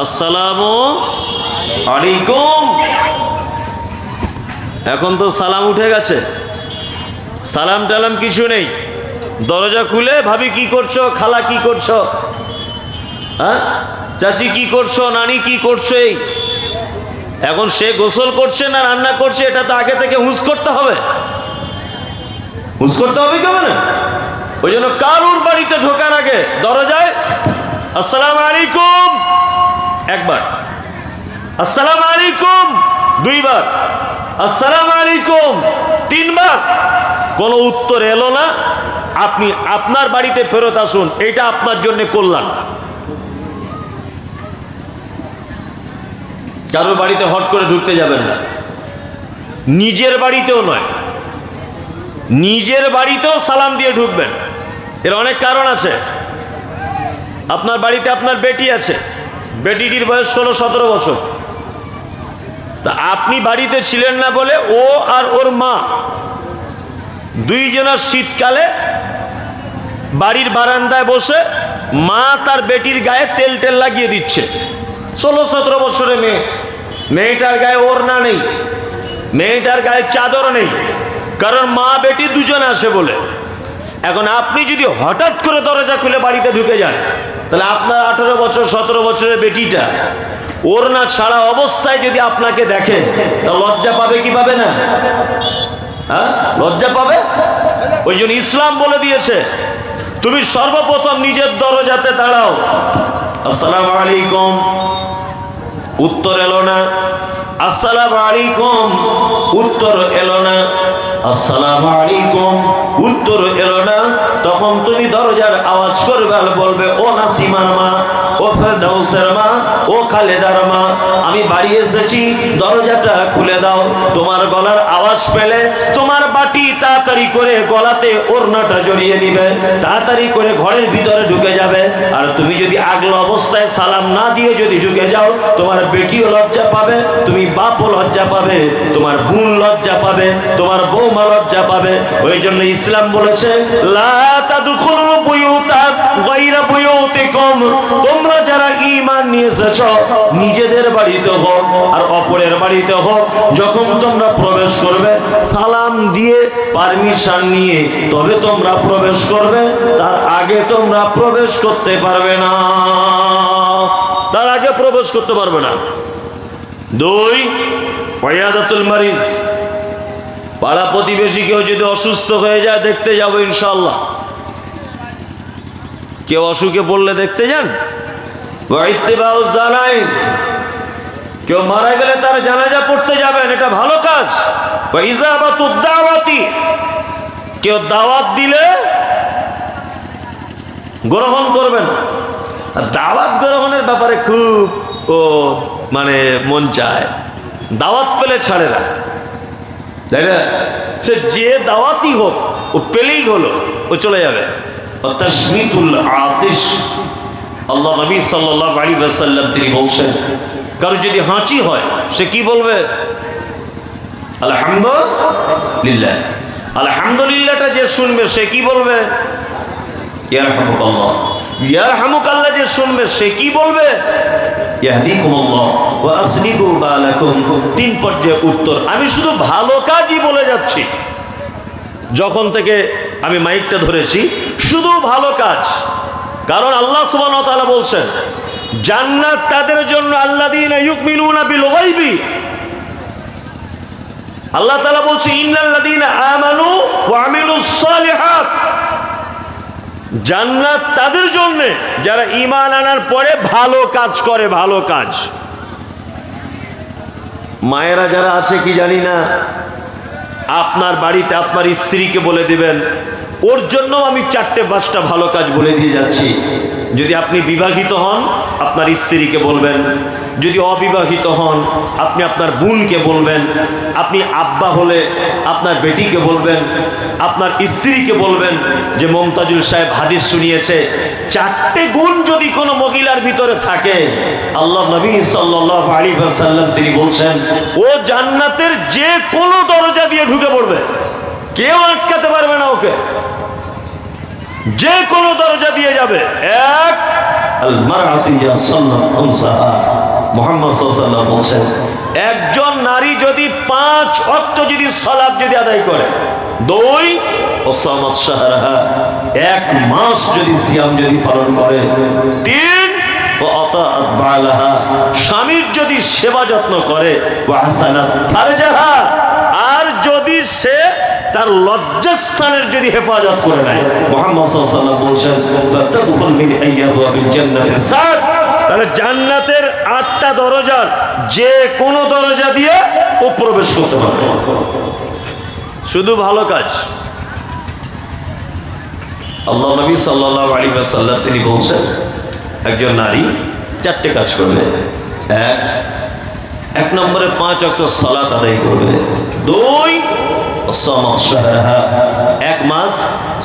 আসসালামু আলাইকুম। এখন তো সালাম উঠে গেছে, সালাম টালাম কিছু নেই। দরজা খুলে ভাবি কি করছো, খালা কি করছো, হ্যাঁ চাচি কি করছো, নানি কি করছো। এই এখন সে গোসল করছে না রান্না করছে, এটা তো আগে থেকে হুঁশ করতে হবে। হুঁশ করতে হবে কেমন? ওই জন্য কারুর বাড়িতে ঢোকার আগে দরজায় আসসালামু আলাইকুম একবার, আসসালামু আলাইকুম দুইবার, আসসালামু আলাইকুম তিনবার। কোনো উত্তর এলো না, আপনি আপনার বাড়িতে ফেরত আসুন, এটা আপনার জন্য কল্যাণ। কারোর বাড়িতে হট করে ঢুকতে যাবেন না, নিজের বাড়িতেও নয়, নিজের বাড়িতেও সালাম দিয়ে ঢুকবেন। এর অনেক কারণ আছে। আপনার বাড়িতে আপনার বেটি আছে, বেটিটির বয়স 16-17 বছর, তা আপনি বাড়িতে ছিলেন না বলে ও আর ওর মা দুইজনের শীতকালে বাড়ির বারান্দায় বসে মা তার বেটির গায়ে তেল টেল লাগিয়ে দিচ্ছে। 16-17 বছরের মেয়ে, মেয়েটার গায়ে ওড়না নেই, মেয়েটার গায়ে চাদর নেই, কারণ মা বেটি দুজন আসে বলে। এখন আপনি যদি হঠাৎ করে দরজা খুলে বাড়িতে ঢুকে যান, তাহলে আপনার 18 বছর 17 বছরের বেটিটা ওড়না ছাড়া অবস্থায় যদি আপনাকে দেখে, তা লজ্জা পাবে কি পাবে না? হ্যাঁ, লজ্জা পাবে। ওই জন্য ইসলাম বলে দিয়েছে, তুমি সর্বপ্রথম নিজের দরজাতে দাঁড়াও, আসসালামু আলাইকুম, উত্তর এলো না, আসসালামু আলাইকুম, উত্তর এলো না, আসসালামু আলাইকুম, উত্তর এলো না, তখন তুমি দরজার আওয়াজ করবে আর বলবে, ও নাসিমার মা, ও ফেরদাউসের মা, ও খালেদার মা, আমি বাড়ি এসেছি, দরজাটা খুলে দাও। তোমার গলার আওয়াজ পেলে তোমার বাটি তাড়াতাড়ি করে গলাতে ওড়নাটা জড়িয়ে নিবে, তাড়াতাড়ি করে ঘরের ভিতরে ঢুকে যাবে। আর তুমি যদি আগলা অবস্থায় সালাম না দিয়ে যদি ঢুকে যাও, তোমার বেটিও লজ্জা পাবে, তুমি বাপও লজ্জা পাবে, তোমার বোন লজ্জা পাবে, তোমার বৌমা লজ্জা পাবে। ওই জন্য ইসলাম বলেছে, লা তাদখুলুল বুয়ুতা গায়রা বুয়ুতিকুম। তোমরা যারা ঈমান নিয়ে এসেছো, নিজেদের বাড়িতে হোক আর অপরের বাড়িতে হোক, যখন তোমরা প্রবেশ করবে, সালাম দিয়ে পারমিশন নিয়ে তবে তোমরা প্রবেশ করবে, তার আগে তোমরা প্রবেশ করতে পারবে না, তার আগে প্রবেশ করতে পারবে না। দুই, ওয়াইয়াদাতুল মারিজ, পাড়া প্রতিবেশী কেউ যদি অসুস্থ হয়ে যায়, দেখতে যাবো ইনশাআল্লাহ। কেউ অসুখে পড়লে দেখতে যান। ওয়াইত্তিবাউজ জানাইজ, কেউ মারা গেলে তার জানাজা পড়তে যাবেন, এটা ভালো কাজ। ওয়াইজাবাতুদ দাওয়াতি, কেউ দাওয়াত দিলে গ্রহণ করবেন। দাওয়াত গ্রহণের ব্যাপারে খুব মানে মন চায়, দাওয়াত পেলে ছাড়ে না, তাই না? সে যে দাওয়াতই হোক, ও পেলেই হলো, ও চলে যাবে। তাশমিতুল আতিশ, আল্লাহ নবী সাল্লাল্লাহু আলাইহি ওয়াসাল্লাম তিনি বলছেন, কারো যদি হাঁচি হয় সে কি বলবে? আলহামদুলিল্লাহ। আলহামদুলিল্লাহটা যে শুনবে সে কি বলবে? ইয়ারহামুকাল্লাহ। ইয়ারহামুকাল্লাহ যে শুনবে সে কি বলবে? ইয়াহদিকুমুল্লাহ ওয়া আসলিহু বালাকুম। 3 পর্যায়ে উত্তর। আমি শুধু ভালো কাজই বলে যাচ্ছি। যখন থেকে আমি মাইকটা ধরেছি শুধু ভালো কাজ। কারণ আল্লাহ সুবহানাহু ওয়া তাআলা বলছেন জান্নাত তাদের জন্য আল্লাযীনা ইউমিনুনা বিল গায়বি। আল্লাহ তাআলা বলছে ইন্নাল্লাযীনা আমানু ওয়া আমিলুস সালিহাত। জান্নাত তাদের জন্য যারা ঈমান আনার পরে ভালো কাজ করে। ভালো কাজ। মায়েরা যারা আছে কি জানি না, আপনার বাড়িতে আপনার স্ত্রীকে বলে দিবেন, ওর জন্য আমি 4-5টা ভালো কাজ বলে দিয়ে যাচ্ছি। যদি আপনি বিবাহিত হন আপনার স্ত্রীকে বলবেন, যদি অবিবাহিত হন আপনি আপনার বোনকে বলবেন, আপনি আব্বা হলে আপনার বেটিকে বলবেন, আপনার স্ত্রীকে বলবেন যে মমতাজুল সাহেব হাদিস শুনিয়েছে 4টে গুণ যদি কোনো মহিলার ভিতরে থাকে আল্লাহ নবী সাল্লাল্লাহু আলাইহি ওয়াসাল্লাম তিনি বলছেন ও জান্নাতের যে কোনো দরজা দিয়ে ঢুকে পড়বে, কেউ আটকাতে পারবে না ওকে। যে কোনো দরজা দিয়ে যাবে। এক, আল মারআতু ইয়াসাল্লাত খামসাহা। মুহাম্মদ সাল্লাল্লাহু আলাইহি ওয়াসাল্লাম বলেন একজন নারী যদি 5 ওয়াক্ত যদি সালাত যদি আদায় করে, 2 ওয়াসামাত শাহরাহা, 1 মাস যদি সিয়াম যদি পালন করে, 3 ওয়া আতাআত বালাহা, স্বামীর যদি সেবা যত্ন করে, ওয়া হাসানাত ফারজাহা, আর যদি সে তার লজ্জাস্থানের যদি হেফাজত করে নেয়। মুহাম্মদ সাল্লাল্লাহু আলাইহি ওয়াসাল্লাম বলেন ফাতাদখুল মিন আইয়াবিল জান্নাতি সাত। তাহলে জান্নাতের 8টা দরজার যে কোনো দরজা দিয়ে ও প্রবেশ করতে পারবে। শুধু ভালো কাজ। আল্লাহ নবী সাল্লাল্লাহু আলাইহি ওয়াসাল্লাম তিনি বলছেন একজন নারী 4টে কাজ করবে। এক নম্বরে 5 ওয়াক্ত সালাত আদায় করবে। 2 1 মাস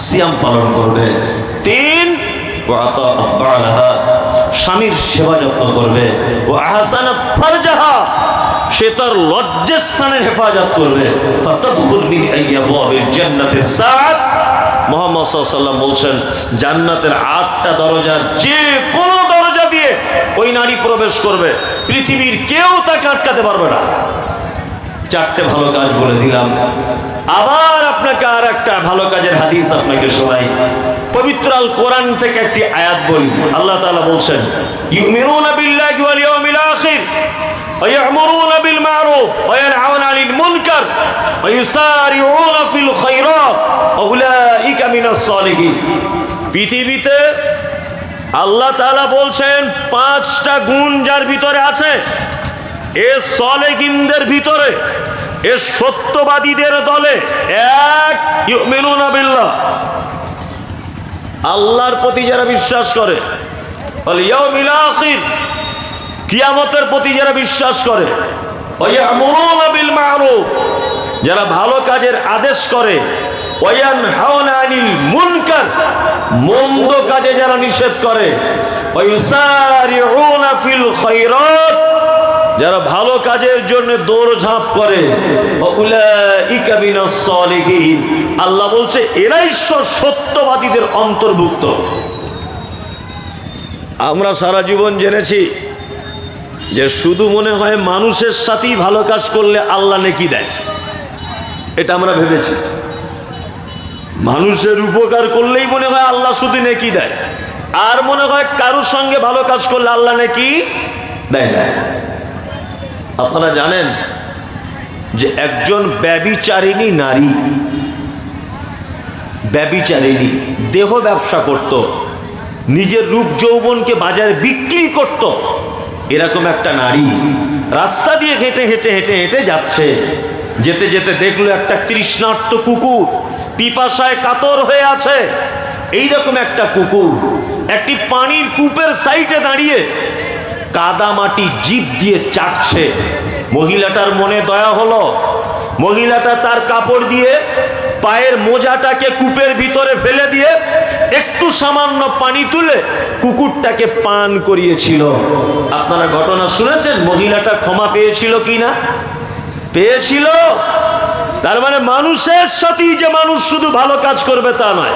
সিয়াম পালন করবে। 3 স্বামীর সেবা যত্ন করবে। ও আহসানাত ফারজাহা, সে তার লজ্জাস্থানের হেফাজত করবে। ফাতাদখুল মিন আইয়াবিল জান্নাতি সাত। মুহাম্মদ সাল্লাল্লাহু আলাইহি ওয়াসাল্লাম বলছেন জান্নাতের 8টা দরজার যে কোনো দরজা দিয়ে ওই নারী প্রবেশ করবে, পৃথিবীর কেউ তাকে আটকাতে পারবে না। 4টে ভালো কাজ বলে দিলাম। আবার আপনাকে আর একটা ভালো কাজের হাদিস আপনাকে শোনাই। পবিত্র আল কোরআন থেকে একটি আয়াত বলি। আল্লাহ তাআলা বলছেন ইউমিনুনা বিল্লাহি ওয়াল ইয়াউমিল আখির ওয়া ইয়া'মুরুনা বিল মা'রুফ ওয়া ইয়ানহাউনা আনিল মুনকার ওয়া ইউসারিউনা ফিল খায়রাত ওয়া উলাইকা মিনাস সালিহিন। পৃথিবীতে আল্লাহ তাআলা বলছেন 5টা গুণ যার ভিতরে আছে, এ সালেহিনদের ভিতরে, এ সত্যবাদীদের দলে, 1 ইউমিনুনা বিল্লাহ, আল্লাহর প্রতি যারা বিশ্বাস করে, ওয়াল ইয়াউমিল আখির, কিয়ামতের প্রতি যারা বিশ্বাস করে, ওয়া ইয়া'মুরুনা বিল মা'রুফ, যারা ভালো কাজের আদেশ করে, ওয়া ইয়ানহাউনা আনিল মুনকার, মন্দ কাজে যারা নিষেধ করে, ওয়া ইউসারিউনা ফিল খায়রাত, যারা ভালো কাজের জন্য দৌড়ঝাঁপ করে, উলাইকা মিনাস সালিহিন, আল্লাহ বলছে এরাই সত্যবাদীদের অন্তর্ভুক্ত। আমরা সারা জীবন জেনেছি যে শুধু মনে হয় মানুষের সাথেই ভালো কাজ করলে আল্লাহ নেকি দেয়, এটা আমরা ভেবেছি। মানুষের উপকার করলেই মনে হয় আল্লাহ শুধু নেকি দেয়, আর মনে হয় কারোর সঙ্গে ভালো কাজ করলে আল্লাহ নেকি দেয় না। আপনারা জানেন যে একজন ব্যভিচারিণী নারী, ব্যভিচারিণী, দেহ ব্যবসা করত, নিজের রূপ যৌবনকে বাজারে বিক্রি করত, এরকম একটা নারী রাস্তা দিয়ে হেঁটে হেঁটে হেঁটে হেঁটে যাচ্ছে। যেতে যেতে দেখলো একটা তৃষ্ণার্ত কুকুর পিপাসায় কাতর হয়ে আছে। এইরকম একটা কুকুর একটি পানির কূপের সাইডে দাঁড়িয়ে কাদা মাটি জিভ দিয়ে চাটছে। মহিলাটার মনে দয়া হলো, মহিলাটা তার কাপড় দিয়ে পায়ের মোজাটাকে কূপের ভিতরে ফেলে দিয়ে একটু সামান্য পানি তুলে কুকুরটাকে পান করিয়েছিল। আপনারা ঘটনা শুনেছেন? মহিলাটা ক্ষমা পেয়েছিল কিনা? পেয়েছিল। তার মানে মানুষের সাথেই যে মানুষ শুধু ভালো কাজ করবে তা নয়।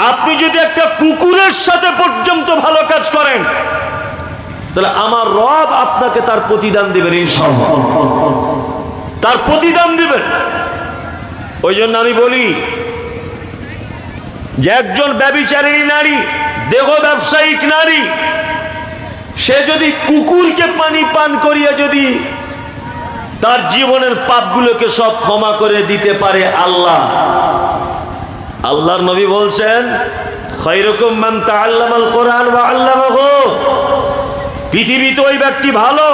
আপনি যদি একটা কুকুরের সাথে পর্যন্ত ভালো কাজ করেন তাহলে আমার রব আপনাকে তার প্রতিদান দিবেন, ইনশাআল্লাহ তার প্রতিদান দিবেন। ওই জন্য আমি বলি যে একজন ব্যভিচারিণী নারী, দেহ ব্যবসায়িক নারী, সে যদি কুকুরকে পানি পান করিয়ে যদি তার জীবনের পাপগুলোকে সব ক্ষমা করে দিতে পারে আল্লাহর নবী বলছেন, খায়রুকুম মান তাআল্লামাল কোরআন ওয়া আল্লামাহু, পৃথিবীতে ওই ব্যক্তি ভালো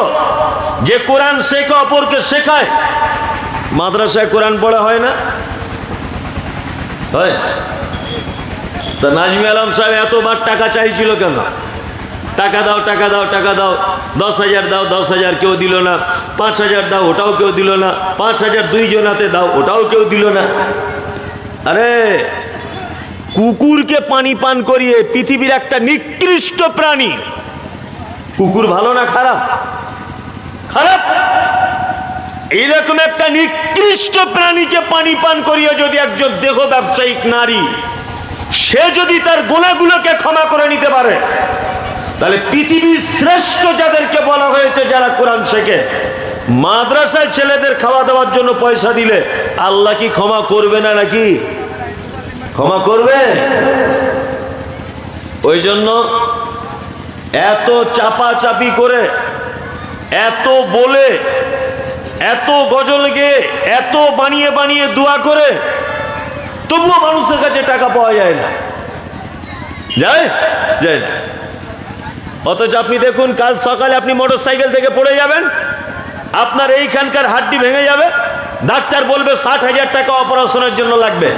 যে কোরআন শেখে, অপরকে শেখায়। মাদ্রাসায় কোরআন পড়া হয় না? হয়। তা নাজমি আলম সাহেব এতবার টাকা চাইছিল কেন? টাকা দাও, টাকা দাও, টাকা দাও, 10,000 দাও, 10,000 কেউ দিল না। 5,000 দাও, ওটাও কেউ দিল না। 5,000 দুই জনাতে দাও, ওটাও কেউ দিল না। আরে কুকুরকে পানি পান করিয়ে, পৃথিবীর একটা নিকৃষ্ট প্রাণী, কুকুর ভালো না খারাপ? খারাপ। এইরকম একটা নিকৃষ্ট প্রাণীকে পানি পান করিয়ে যদি একজন দেহ ব্যবসায়িক নারী সে যদি তার গুনাহগুলোকে ক্ষমা করে নিতে পারে, তাহলে পৃথিবীর শ্রেষ্ঠ যাদেরকে বলা হয়েছে যারা কোরআন শেখে, মাদ্রাসায় ছেলেদের খাওয়া দাওয়ার জন্য পয়সা দিলে আল্লাহ কি ক্ষমা করবে না? নাকি ক্ষমা করবে? ওই জন্য এত চাপাচাপি করে, এত বলে, এত গজল গেয়ে, এত বানিয়ে বানিয়ে দোয়া করে তবুও মানুষের কাছে টাকা পাওয়া যায় না। যায় না। অথচ আপনি দেখুন, কাল সকালে আপনি মোটর সাইকেল থেকে পড়ে যাবেন, আপনার এইখানকার হাড্ডি ভেঙে যাবে, ডাক্তার বলবে 60,000 টাকা অপারেশনের জন্য লাগবে,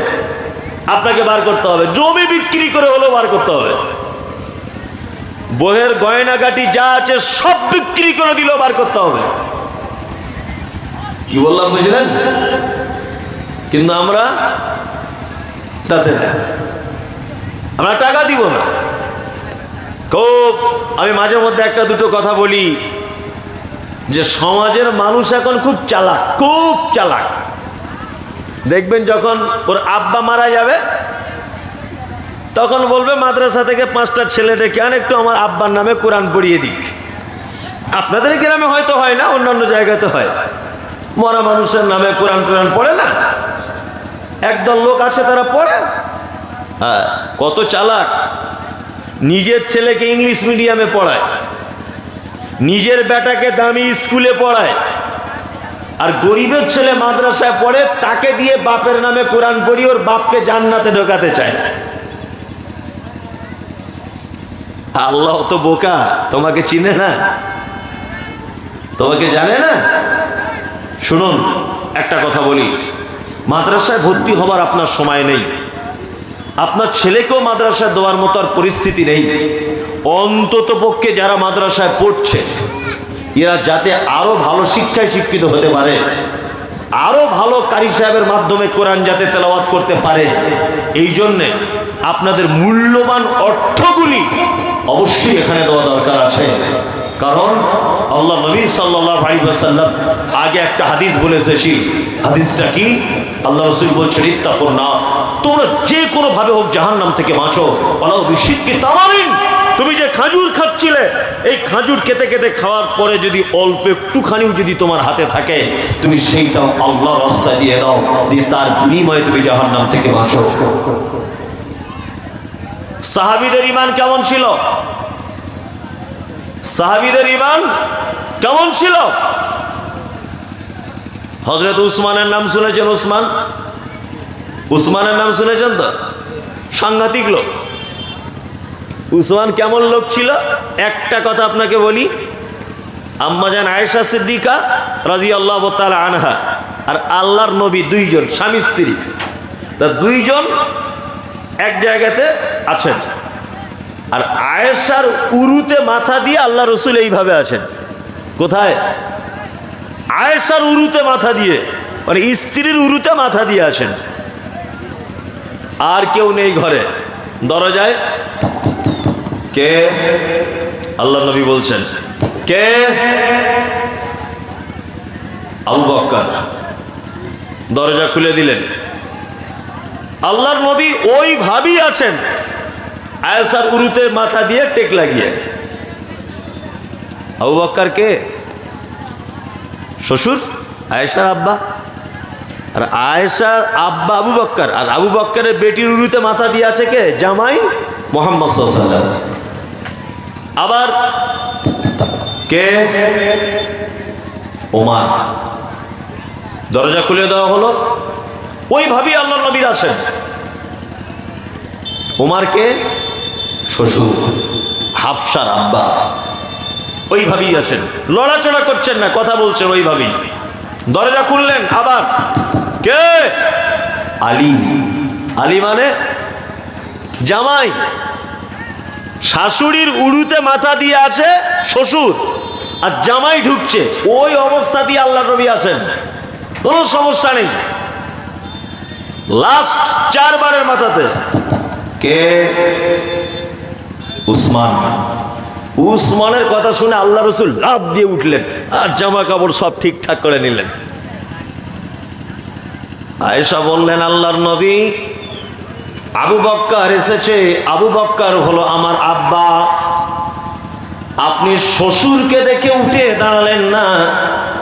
আপনাকে বার করতে হবে, জমি বিক্রি করে হলেও বার করতে হবে। বইয়ের গয়নাগাটি যা আছে সব বিক্রি করে দিলেও বার করতে হবে। কি বললাম বুঝলেন? কিন্তু আমরা তাতে না, আমরা টাকা দিব না। খুব আমি মাঝে মধ্যে একটা দুটো কথা বলি যে সমাজের মানুষ এখন খুব চালাক, খুব চালাক। দেখবেন যখন ওর আব্বা মারা যাবে তখন বলবে মাদ্রাসা থেকে 5টা ছেলে ডেকে আন, একটু আমার আব্বার নামে কোরআন পড়িয়ে দিক। আপনাদের গ্রামে হয়তো হয় না, অন্যান্য জায়গাতে হয়। মরা মানুষের নামে কোরআন টোরআন পড়ে না, একদল লোক আছে তারা পড়ে। হ্যাঁ, কত চালাক। নিজের ছেলেকে ইংলিশ মিডিয়ামে পড়ায়, নিজের বেটাকে দামি স্কুলে পড়ায়, আর গরিবের ছেলে মাদ্রাসায় পড়ে, তাকে দিয়ে বাপের নামে কোরআন পড়িয়ে ওর বাপকে জান্নাতে ঢোকাতে চায়। আল্লাহ তো বোকা, তোমাকে চিনে না, তোমাকে জানে না। শুনুন, একটা কথা বলি, মাদ্রাসায় ভর্তি হবার আপনার সময় নেই, আপনার ছেলেকেও মাদ্রাসায় দেওয়ার মতো আর পরিস্থিতি নেই। অন্তত পক্ষে যারা মাদ্রাসায় পড়ছে এরা যাতে আরো ভালো শিক্ষায় শিক্ষিত হতে পারে, আরো ভালো কারি সাহেবের মাধ্যমে কোরআন যাতে তেলাওয়াত করতে পারে, এই জন্যে আপনাদের মূল্যবান অর্থগুলি অবশ্যই এখানে দেওয়া দরকার আছে। কারণ আল্লাহ নবী সাল্লাল্লাহু আলাইহি ওয়াসাল্লাম আগে একটা হাদিস বলে এসেছি। হাদিসটা কি? আল্লাহ রাসূল বলছেন, ইত্তাকুন নার, তোমরা যে কোনো ভাবে হোক জাহান্নাম থেকে বাঁচো। ওয়ালাউ বিশিক্কি তামারিন, তুমি যে খাজুর খাচ্ছিলে, এই খাজুর খেতে খেতে খাওয়ার পরে যদি অল্প একটুখানিও যদি তোমার হাতে থাকে, তুমি সেইটাও আল্লাহর রাস্তায় দিয়ে দাও, দিয়ে তার বিনিময়ে তুমি জাহান্নাম থেকে বাঁচো। সাহাবীদের ঈমান কেমন ছিল? সাহাবীদের ঈমান কেমন ছিল? হযরত উসমানের নাম শুনেছেন? উসমানের নাম শুনেছেন তো? সাংঘাতিক লোক। উসমান কেমন লোক ছিল? একটা কথা আপনাকে বলি, আম্মাজান আয়েশা সিদ্দিকা রাদিয়াল্লাহু তাআলা আনহা আর আল্লাহর নবী দুইজন স্বামী স্ত্রী, তা দুইজন এক জায়গাতে আছেন, আর আয়েশার উরুতে মাথা দিয়ে আল্লাহ রসুল এইভাবে আছেন। কোথায়? আয়েশার উরুতে মাথা দিয়ে। মানে স্ত্রীর উরুতে মাথা দিয়ে আছেন, আর কেউ নেই ঘরে। দরজায় কে? আল্লাহ নবী বলছেন কে? আবু বকর। দরজা খুলে দিলেন। আল্লাহর নবী ওইভাবেই আছেন, আয়েশার উরুতে মাথা দিয়ে টেক লাগিয়ে। আবু বকর কে? শ্বশুর, আয়েশার আব্বা। আর আয়েশার আব্বা আবু বকর, আর আবু বকরের বেটির উরুতে মাথা দিয়ে আছে কে? জামাই মুহাম্মদ সাল্লাল্লাহু আলাইহি ওয়াসাল্লাম। আবার কে? ওমর। দরজা খুলে দেওয়া হলো, ওইভাবেই আল্লাহ নবীর আছেন। ওমর কে? শ্বশুর, হাফসার আব্বা। ওইভাবেই আছেন, লড়াচড়া করছেন না, কথা বলছেন ওইভাবেই। দরজা খুললেন, আবার কে? আলী। আলী মানে জামাই। শাশুড়ির উড়ুতে মাথা দিয়ে আছে শ্বশুর, আর জামাই ঢুকছে, ওই অবস্থা দিয়ে আল্লাহ নবী আছেন, কোনো সমস্যা নেই। লাস্ট 4 বারের মাথাতে কে? উসমান। উসমানের কথা শুনে আল্লাহ রসুল লাফ দিয়ে উঠলেন, আর জামা কাপড় সব ঠিকঠাক করে নিলেন। আয়েশা বললেন, আল্লাহর নবী, আবু বকর এসেছে। আবু বকর হলো আমার আব্বা। আপনি শ্বশুরকে দেখে উঠে দাঁড়ালেন না,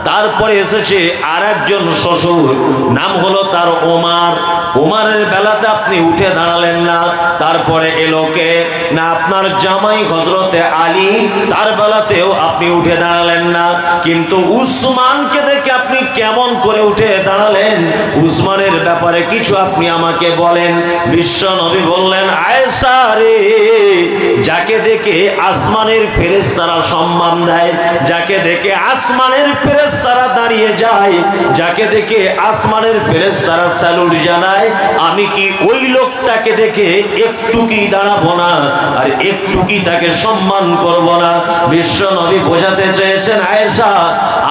তারপরে এসেছে আর একজন শ্বশুর, নাম হলো তার ওমর। ওমরের বেলাতে আপনি উঠে দাঁড়ালেন না, তারপরে এলোকে না আপনার জামাই হযরতে আলী, তার বেলাতেও আপনি উঠে দাঁড়ালেন না। কিন্তু উসমানকে দেখে আপনি কেমন করে উঠে দাঁড়ালেন? উসমানের ব্যাপারে কিছু আপনি আমাকে বলেন। বিশ্ব নবী বললেন, আয়েশা রে, যাকে দেখে আসমানের ফেরেশতারা সম্মান দেয়, যাকে দেখে আসমানের ফেরেশতারা দাঁড়িয়ে যায়, যাকে দেখে আসমানের ফেরেশতারা স্যালুট জানায়, আমি কি ওই লোকটাকে দেখে একটু কি দাঁড়াবো না, আর একটু কি তাকে সম্মান করব না? বিশ্ব নবী বোঝাতে চেয়েছেন, আয়েশা,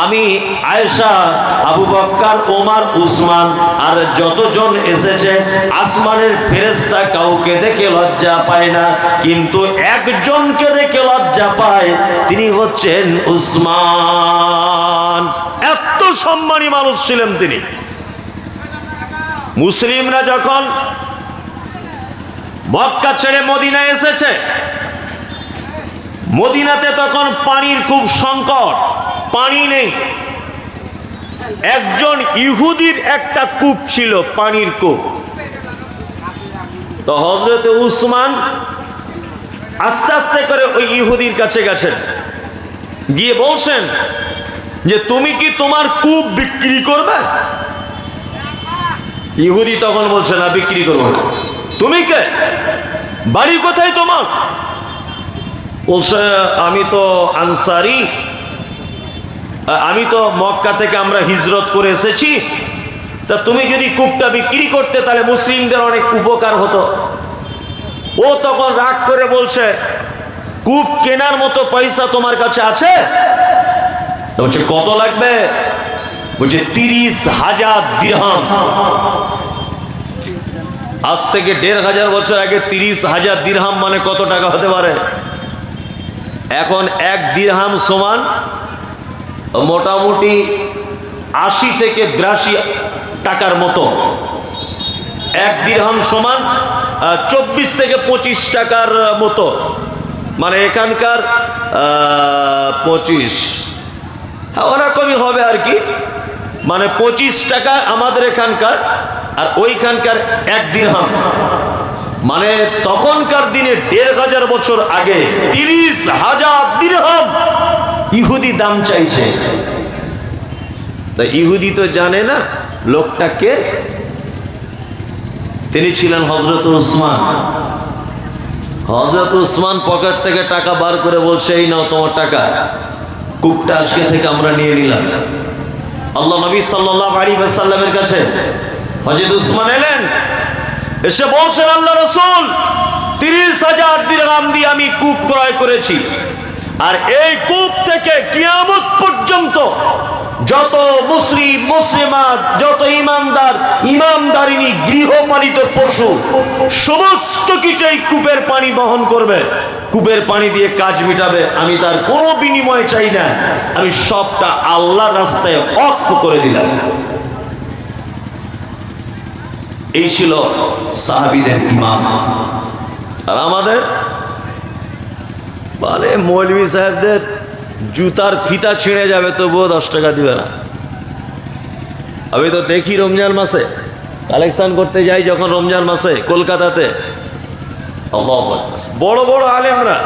আমি আয়েশা, আবু বকর, ওমর, উসমান আর যতজন এসেছে, আসমানের ফেরেশতা কাউকে দেখে লজ্জা পায় না, কিন্তু একজনকে দেখে লজ্জা পায়, তিনি হচ্ছেন উসমান। এত সম্মানী মানুষ ছিলেন তিনি। মুসলিমরা যখন মক্কা ছেড়ে মদিনায় এসেছে, মদিনাতে তখন পানির খুব সংকট, পানি নেই। একজন ইহুদির একটা কূপ ছিল, পানির কূপ। তো হযরত উসমান আস্তে আস্তে করে ওই ইহুদির কাছে গেছেন, গিয়ে বলছেন যে তুমি কি তোমার কূপ বিক্রি করবে? ইহুদি তখন বলছে, না, বিক্রি করবো না। তুমি কে? বাড়ি কোথায় তোমার? বলছে, আমি তো আনসারি, আমি তো মক্কা থেকে আমরা হিজরত করে এসেছি, তা তুমি যদি কূপটা বিক্রি করতে তাহলে মুসলিমদের অনেক উপকার হতো। ও তখন রাগ করে বলছে, কূপ কেনার মতো পয়সা তোমার কাছে আছে? বলছে, কত লাগবে? বলছে, 30,000 দিরহাম। আজ থেকে 1,500 বছর আগে 30,000 দিরহাম মানে কত টাকা হতে পারে? এখন 1 দিরহাম সমান মোটামুটি 80 থেকে 82 টাকার মতো। 1 দিরহাম সমান 24 থেকে 25 টাকার মতো, মানে এখানকার 25, ওরকমই হবে আর কি, মানে 25 টাকা আমাদের এখানকার, আর ওইখানকার 1 দিরহাম, মানে তখনকার দিনে 1,500 বছর আগে 30,000 দিরহাম ইহুদি দাম চাইছে। তা ইহুদি তো জানে না লোকটা কে। তিনি ছিলেন হযরত উসমান। হযরত উসমান পকেট থেকে টাকা বার করে বলছে, এই নাও তোমার টাকা, কূপটা আজকে থেকে আমরা নিয়ে নিলাম। আল্লাহ নবী সাল্লাল্লাহু আলাইহি ওয়াসাল্লামের কাছে হযরত উসমান এলেন, এসে বলছেন, আল্লাহ রাসূল, 30,000 দিরহাম দিয়ে আমি কূপ ক্রয় করেছি, আর এই কূপ থেকে কিয়ামত পর্যন্ত যত মুসলিম মুসলিমাত, যত ইমানদার ইমানদারিনী, গৃহপালিত পশু সমস্ত কিছুই কূপের পানি বহন করবে, কূপের পানি দিয়ে কাজ মিটাবে। আমি তার কোনো বিনিময় চাই না, আমি সবটা আল্লাহর রাস্তায় অক্ষ করে দিলাম। এই ছিল সাহাবীদের ইমাম। আর আমাদের মানে মৌলভী সাহেবদের জুতার ফিতা ছিঁড়ে যাবে তবুও 10 টাকা দিবে না। আমি তো দেখি রমজান মাসে কালেকশন করতে যাই, যখন রমজান মাসে কলকাতাতে বড় বড় আলেমরা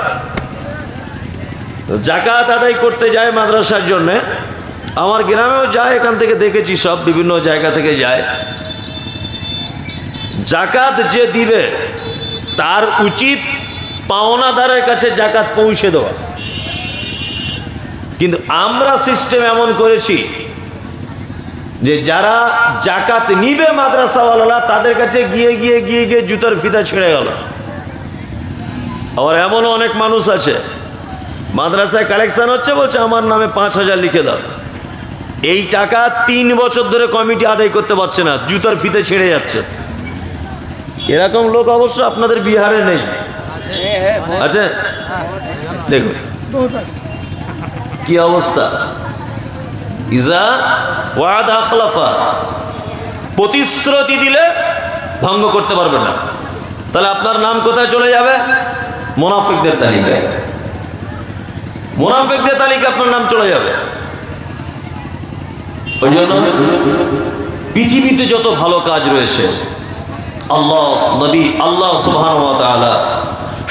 জাকাত আদায় করতে যায় মাদ্রাসার জন্যে। আমার গ্রামেও যায়, এখান থেকে দেখেছি, সব বিভিন্ন জায়গা থেকে যায়। জাকাত যে দিবে তার উচিত পাওনাদারের কাছে জাকাত পৌঁছে দেওয়া, কিন্তু আমরা সিস্টেম এমন করেছি যে যারা জাকাত নিবে মাদ্রাসাওয়ালারা, তাদের কাছে গিয়ে গিয়ে গিয়ে গিয়ে জুতার ফিতা ছিঁড়ে গেল। আবার এমনও অনেক মানুষ আছে, মাদ্রাসায় কালেকশন হচ্ছে, বলছে আমার নামে 5000 লিখে দাও। এই টাকা 3 বছর ধরে কমিটি আদায় করতে পারছে না, জুতার ফিতে ছিঁড়ে যাচ্ছে। এরকম লোক অবশ্য আপনাদের বিহারে নেই, আছে? দেখুন কি অবস্থা। ইজা ওয়াদা আখলাফা, প্রতিশ্রুতি দিলে ভঙ্গ করতে পারবেন না। তাহলে আপনার নাম কোথায় চলে যাবে? মুনাফিকদের তালিকায়। মুনাফিকদের তালিকায় আপনার নাম চলে যাবে। ওই জন্য পৃথিবীতে যত ভালো কাজ রয়েছে, আল্লাহ নবী আল্লাহ সুবহানাহু ওয়া তাআলা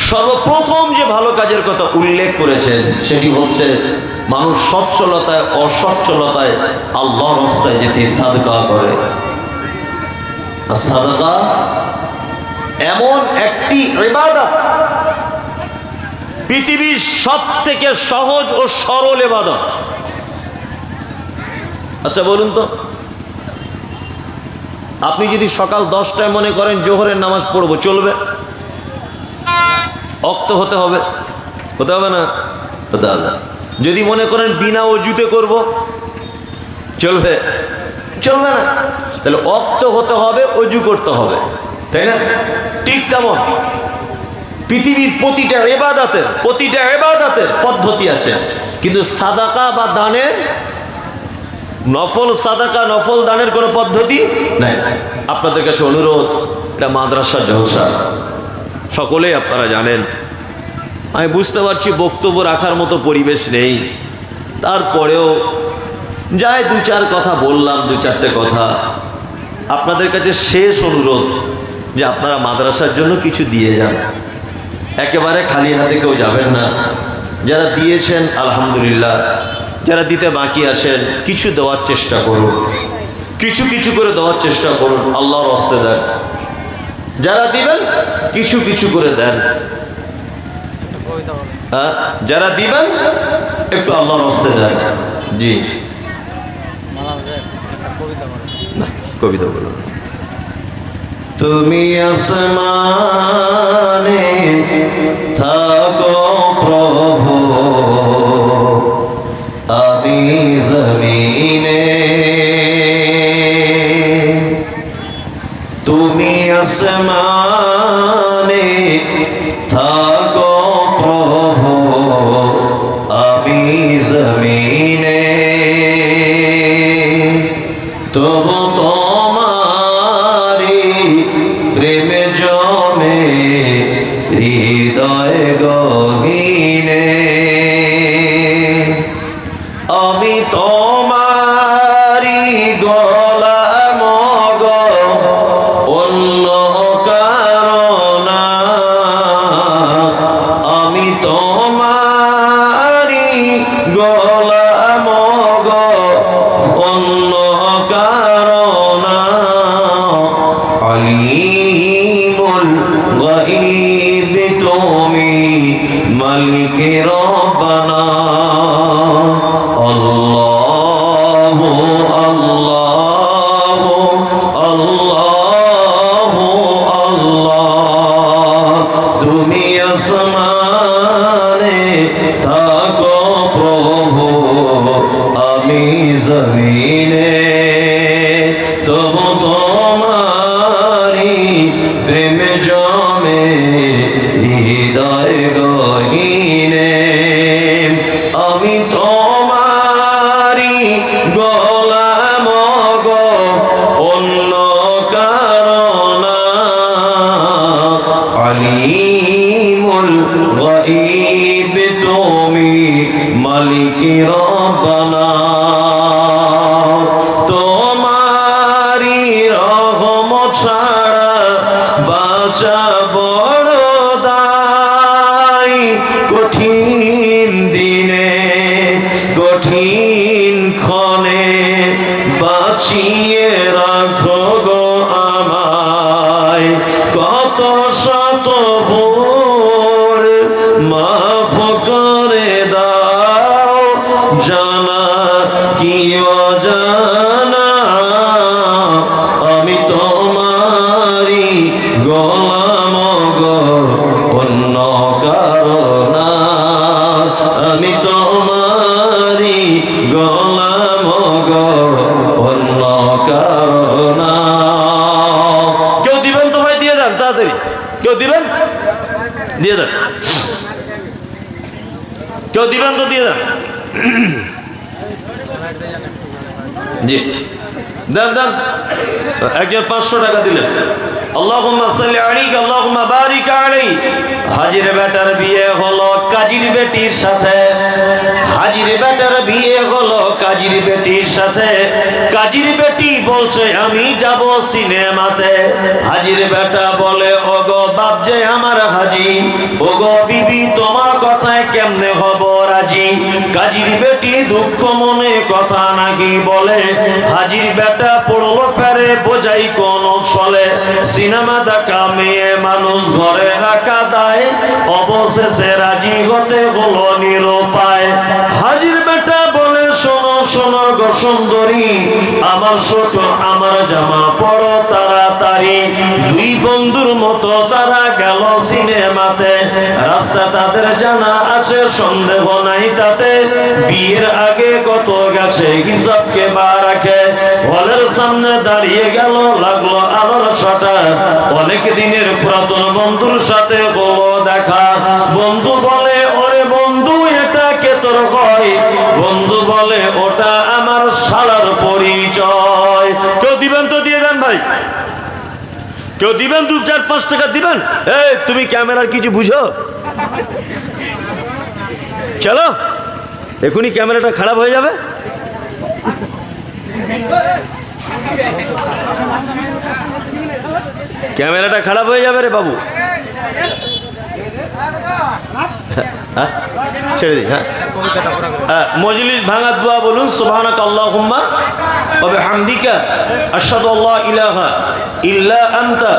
সর্বপ্রথম যে ভালো কাজের কথা উল্লেখ করেছেন সেটি হচ্ছে মানুষ সচ্ছলতায় অসচ্ছলতায় আল্লাহর রাস্তায় যেতে সাদকা করে। আর সাদকা এমন একটি ইবাদত, পৃথিবীর সবথেকে সহজ ও সরল ইবাদত। আচ্ছা বলুন তো, আপনি যদি সকাল 10টায় মনে করেন জোহরের নামাজ পড়বো, চলবে? অক্ত হতে হবে, হতে হবে না? হতে হবে। যদি মনে করেন বিনা অজুতে করব, চলবে? চলবে না। তাহলে অক্ত হতে হবে, অজু করতে হবে, তাই না? ঠিক তেমন পৃথিবীর প্রতিটা ইবাদতের পদ্ধতি আছে, কিন্তু সাদাকা বা দানের, নফল সাদাকা নফল দানের কোনো পদ্ধতি নাই। আপনাদের কাছে অনুরোধ, এটা মাদ্রাসার জলসা, সকলেই আপনারা জানেন। আমি বুঝতে পারছি বক্তব্য রাখার মতো পরিবেশ নেই, তারপরেও যাই 2-4 কথা বললাম, 2-4টে কথা। আপনাদের কাছে শেষ অনুরোধ যে আপনারা মাদ্রাসার জন্য কিছু দিয়ে যান, একেবারে খালি হাতে কেউ যাবেন না। যারা দিয়েছেন আলহামদুলিল্লাহ, যারা দিতে বাকি আছেন কিছু দেওয়ার চেষ্টা করুন, কিছু কিছু করে দেওয়ার চেষ্টা করুন, আল্লাহর রাস্তায় দেন। যারা দিবেন কিছু কিছু করে দেন, হ্যাঁ, যারা দিবেন একটু আল্লাহর রাস্তায় দেন। জি, কবিতা বলুন। তুমি আসমানে থাকো প্রভু, আমি জমিনে। তুমি আসমানে থাকো প্রভু, আমি জমিনে। তবু তোমারি প্রেমে জমে হৃদয় গহীনে। আমি তোমারি গোলাম গো, অন্য কারণা। আমি তোমারি গোলাম গো, অন্য কারণা। আলিমুল গায়ব তুমি, মালিক রব্বানা। আল্লাহু আল্লাহু আল্লাহু আল্লাহ। তুমি আসমানে থাকো প্রভু, আমি জমিনে। প্রেম জমে হৃদয় গহীনে। আমি তোমারি গোলাম গো, অন্য কারণ আলিমুল গায়ব তুমি মালিক রব্বানা। তোমারি রহমত ছাড়া বাঁচা বড় দায়, কঠিন দিনে কঠিন ক্ষণে বাঁচিয়ে রাখো গো আমায়। কত শত ভুল মাফ করে দাও, জানা কি অজানা আমি তোমারি গোলাম গো, অন্য কারণ আমি তোমারি গোলাম গো, অন্য কারণ। কেউ দিবেন তো ভাই? দিয়ে দেন তাড়াতাড়ি। কেউ দিবেন? দিয়ে দেন। কেউ দিবেন তো দিয়ে দেন। জি দেন দেন। একজন 500 টাকা দিলেন। আল্লাহুম্মা সাল্লি আলাইহি আল্লাহুম্মা বারিক আলাইহি। হাজির বেটার বিয়ে হলো কাজীর বেটির সাথে। হাজির বেটার বিয়ে হলো কাজীর বেটির সাথে। কাজীর বেটি বলছে আমি যাব সিনেমাতে। হাজির বেটা বলে ওগো বাপ যে আমার হাজি, ওগো বিবি তোমার কথায় কেমনে হব রাজি। কাজীর বেটি দুঃখ মনে কথা নাকি বলে। হাজির বেটা পড়লো ফেরে বোঝাই কোন ছলে। সিনেমা দেখা মেয়ে মানুষ ঘরে রাখা দায়, অবশেষে রাজি হতে হলো নিরুপায়। হাজির বেটা বলে শোনো শোনো গো সুন্দরী, আমার ছোট আমার জামা পড়ো তাড়াতাড়ি। দুই বন্ধুর মতো তারা গেল সিনেমাতে। রাস্তা তাদের জানা আছে, সন্দেহ নাই তাতে। বিয়ের আগে কত গেছে হিসাবকে বা রাখে। হলের সামনে দাঁড়িয়ে গেল, লাগলো আলোর ছটা। অনেক দিনের পুরাতন বন্ধুর সাথে হলো দেখা। বন্ধু বলে ওরে বন্ধু এটা কে তোর হয়? বন্ধু বলে ওটা আমার শালার পরিচয়। কেউ দিবেন তো দিয়ে দেন ভাই। কেউ দিবেন? 2-4-5 টাকা দিবেন। এই তুমি ক্যামেরার কিছু বুঝো? চলো এখনই ক্যামেরাটা খারাপ হয়ে যাবে। ক্যামেরাটা খারাপ হয়ে যাবে রে বাবু। ছেড়ে দিই। হ্যাঁ মজলিস ভাঙা দোয়া বলুন। সুবহানাক আল্লাহুম্মা ওয়া বিহামদিকা আশহাদু আল্লা ইলাহা ইল্লা আনতা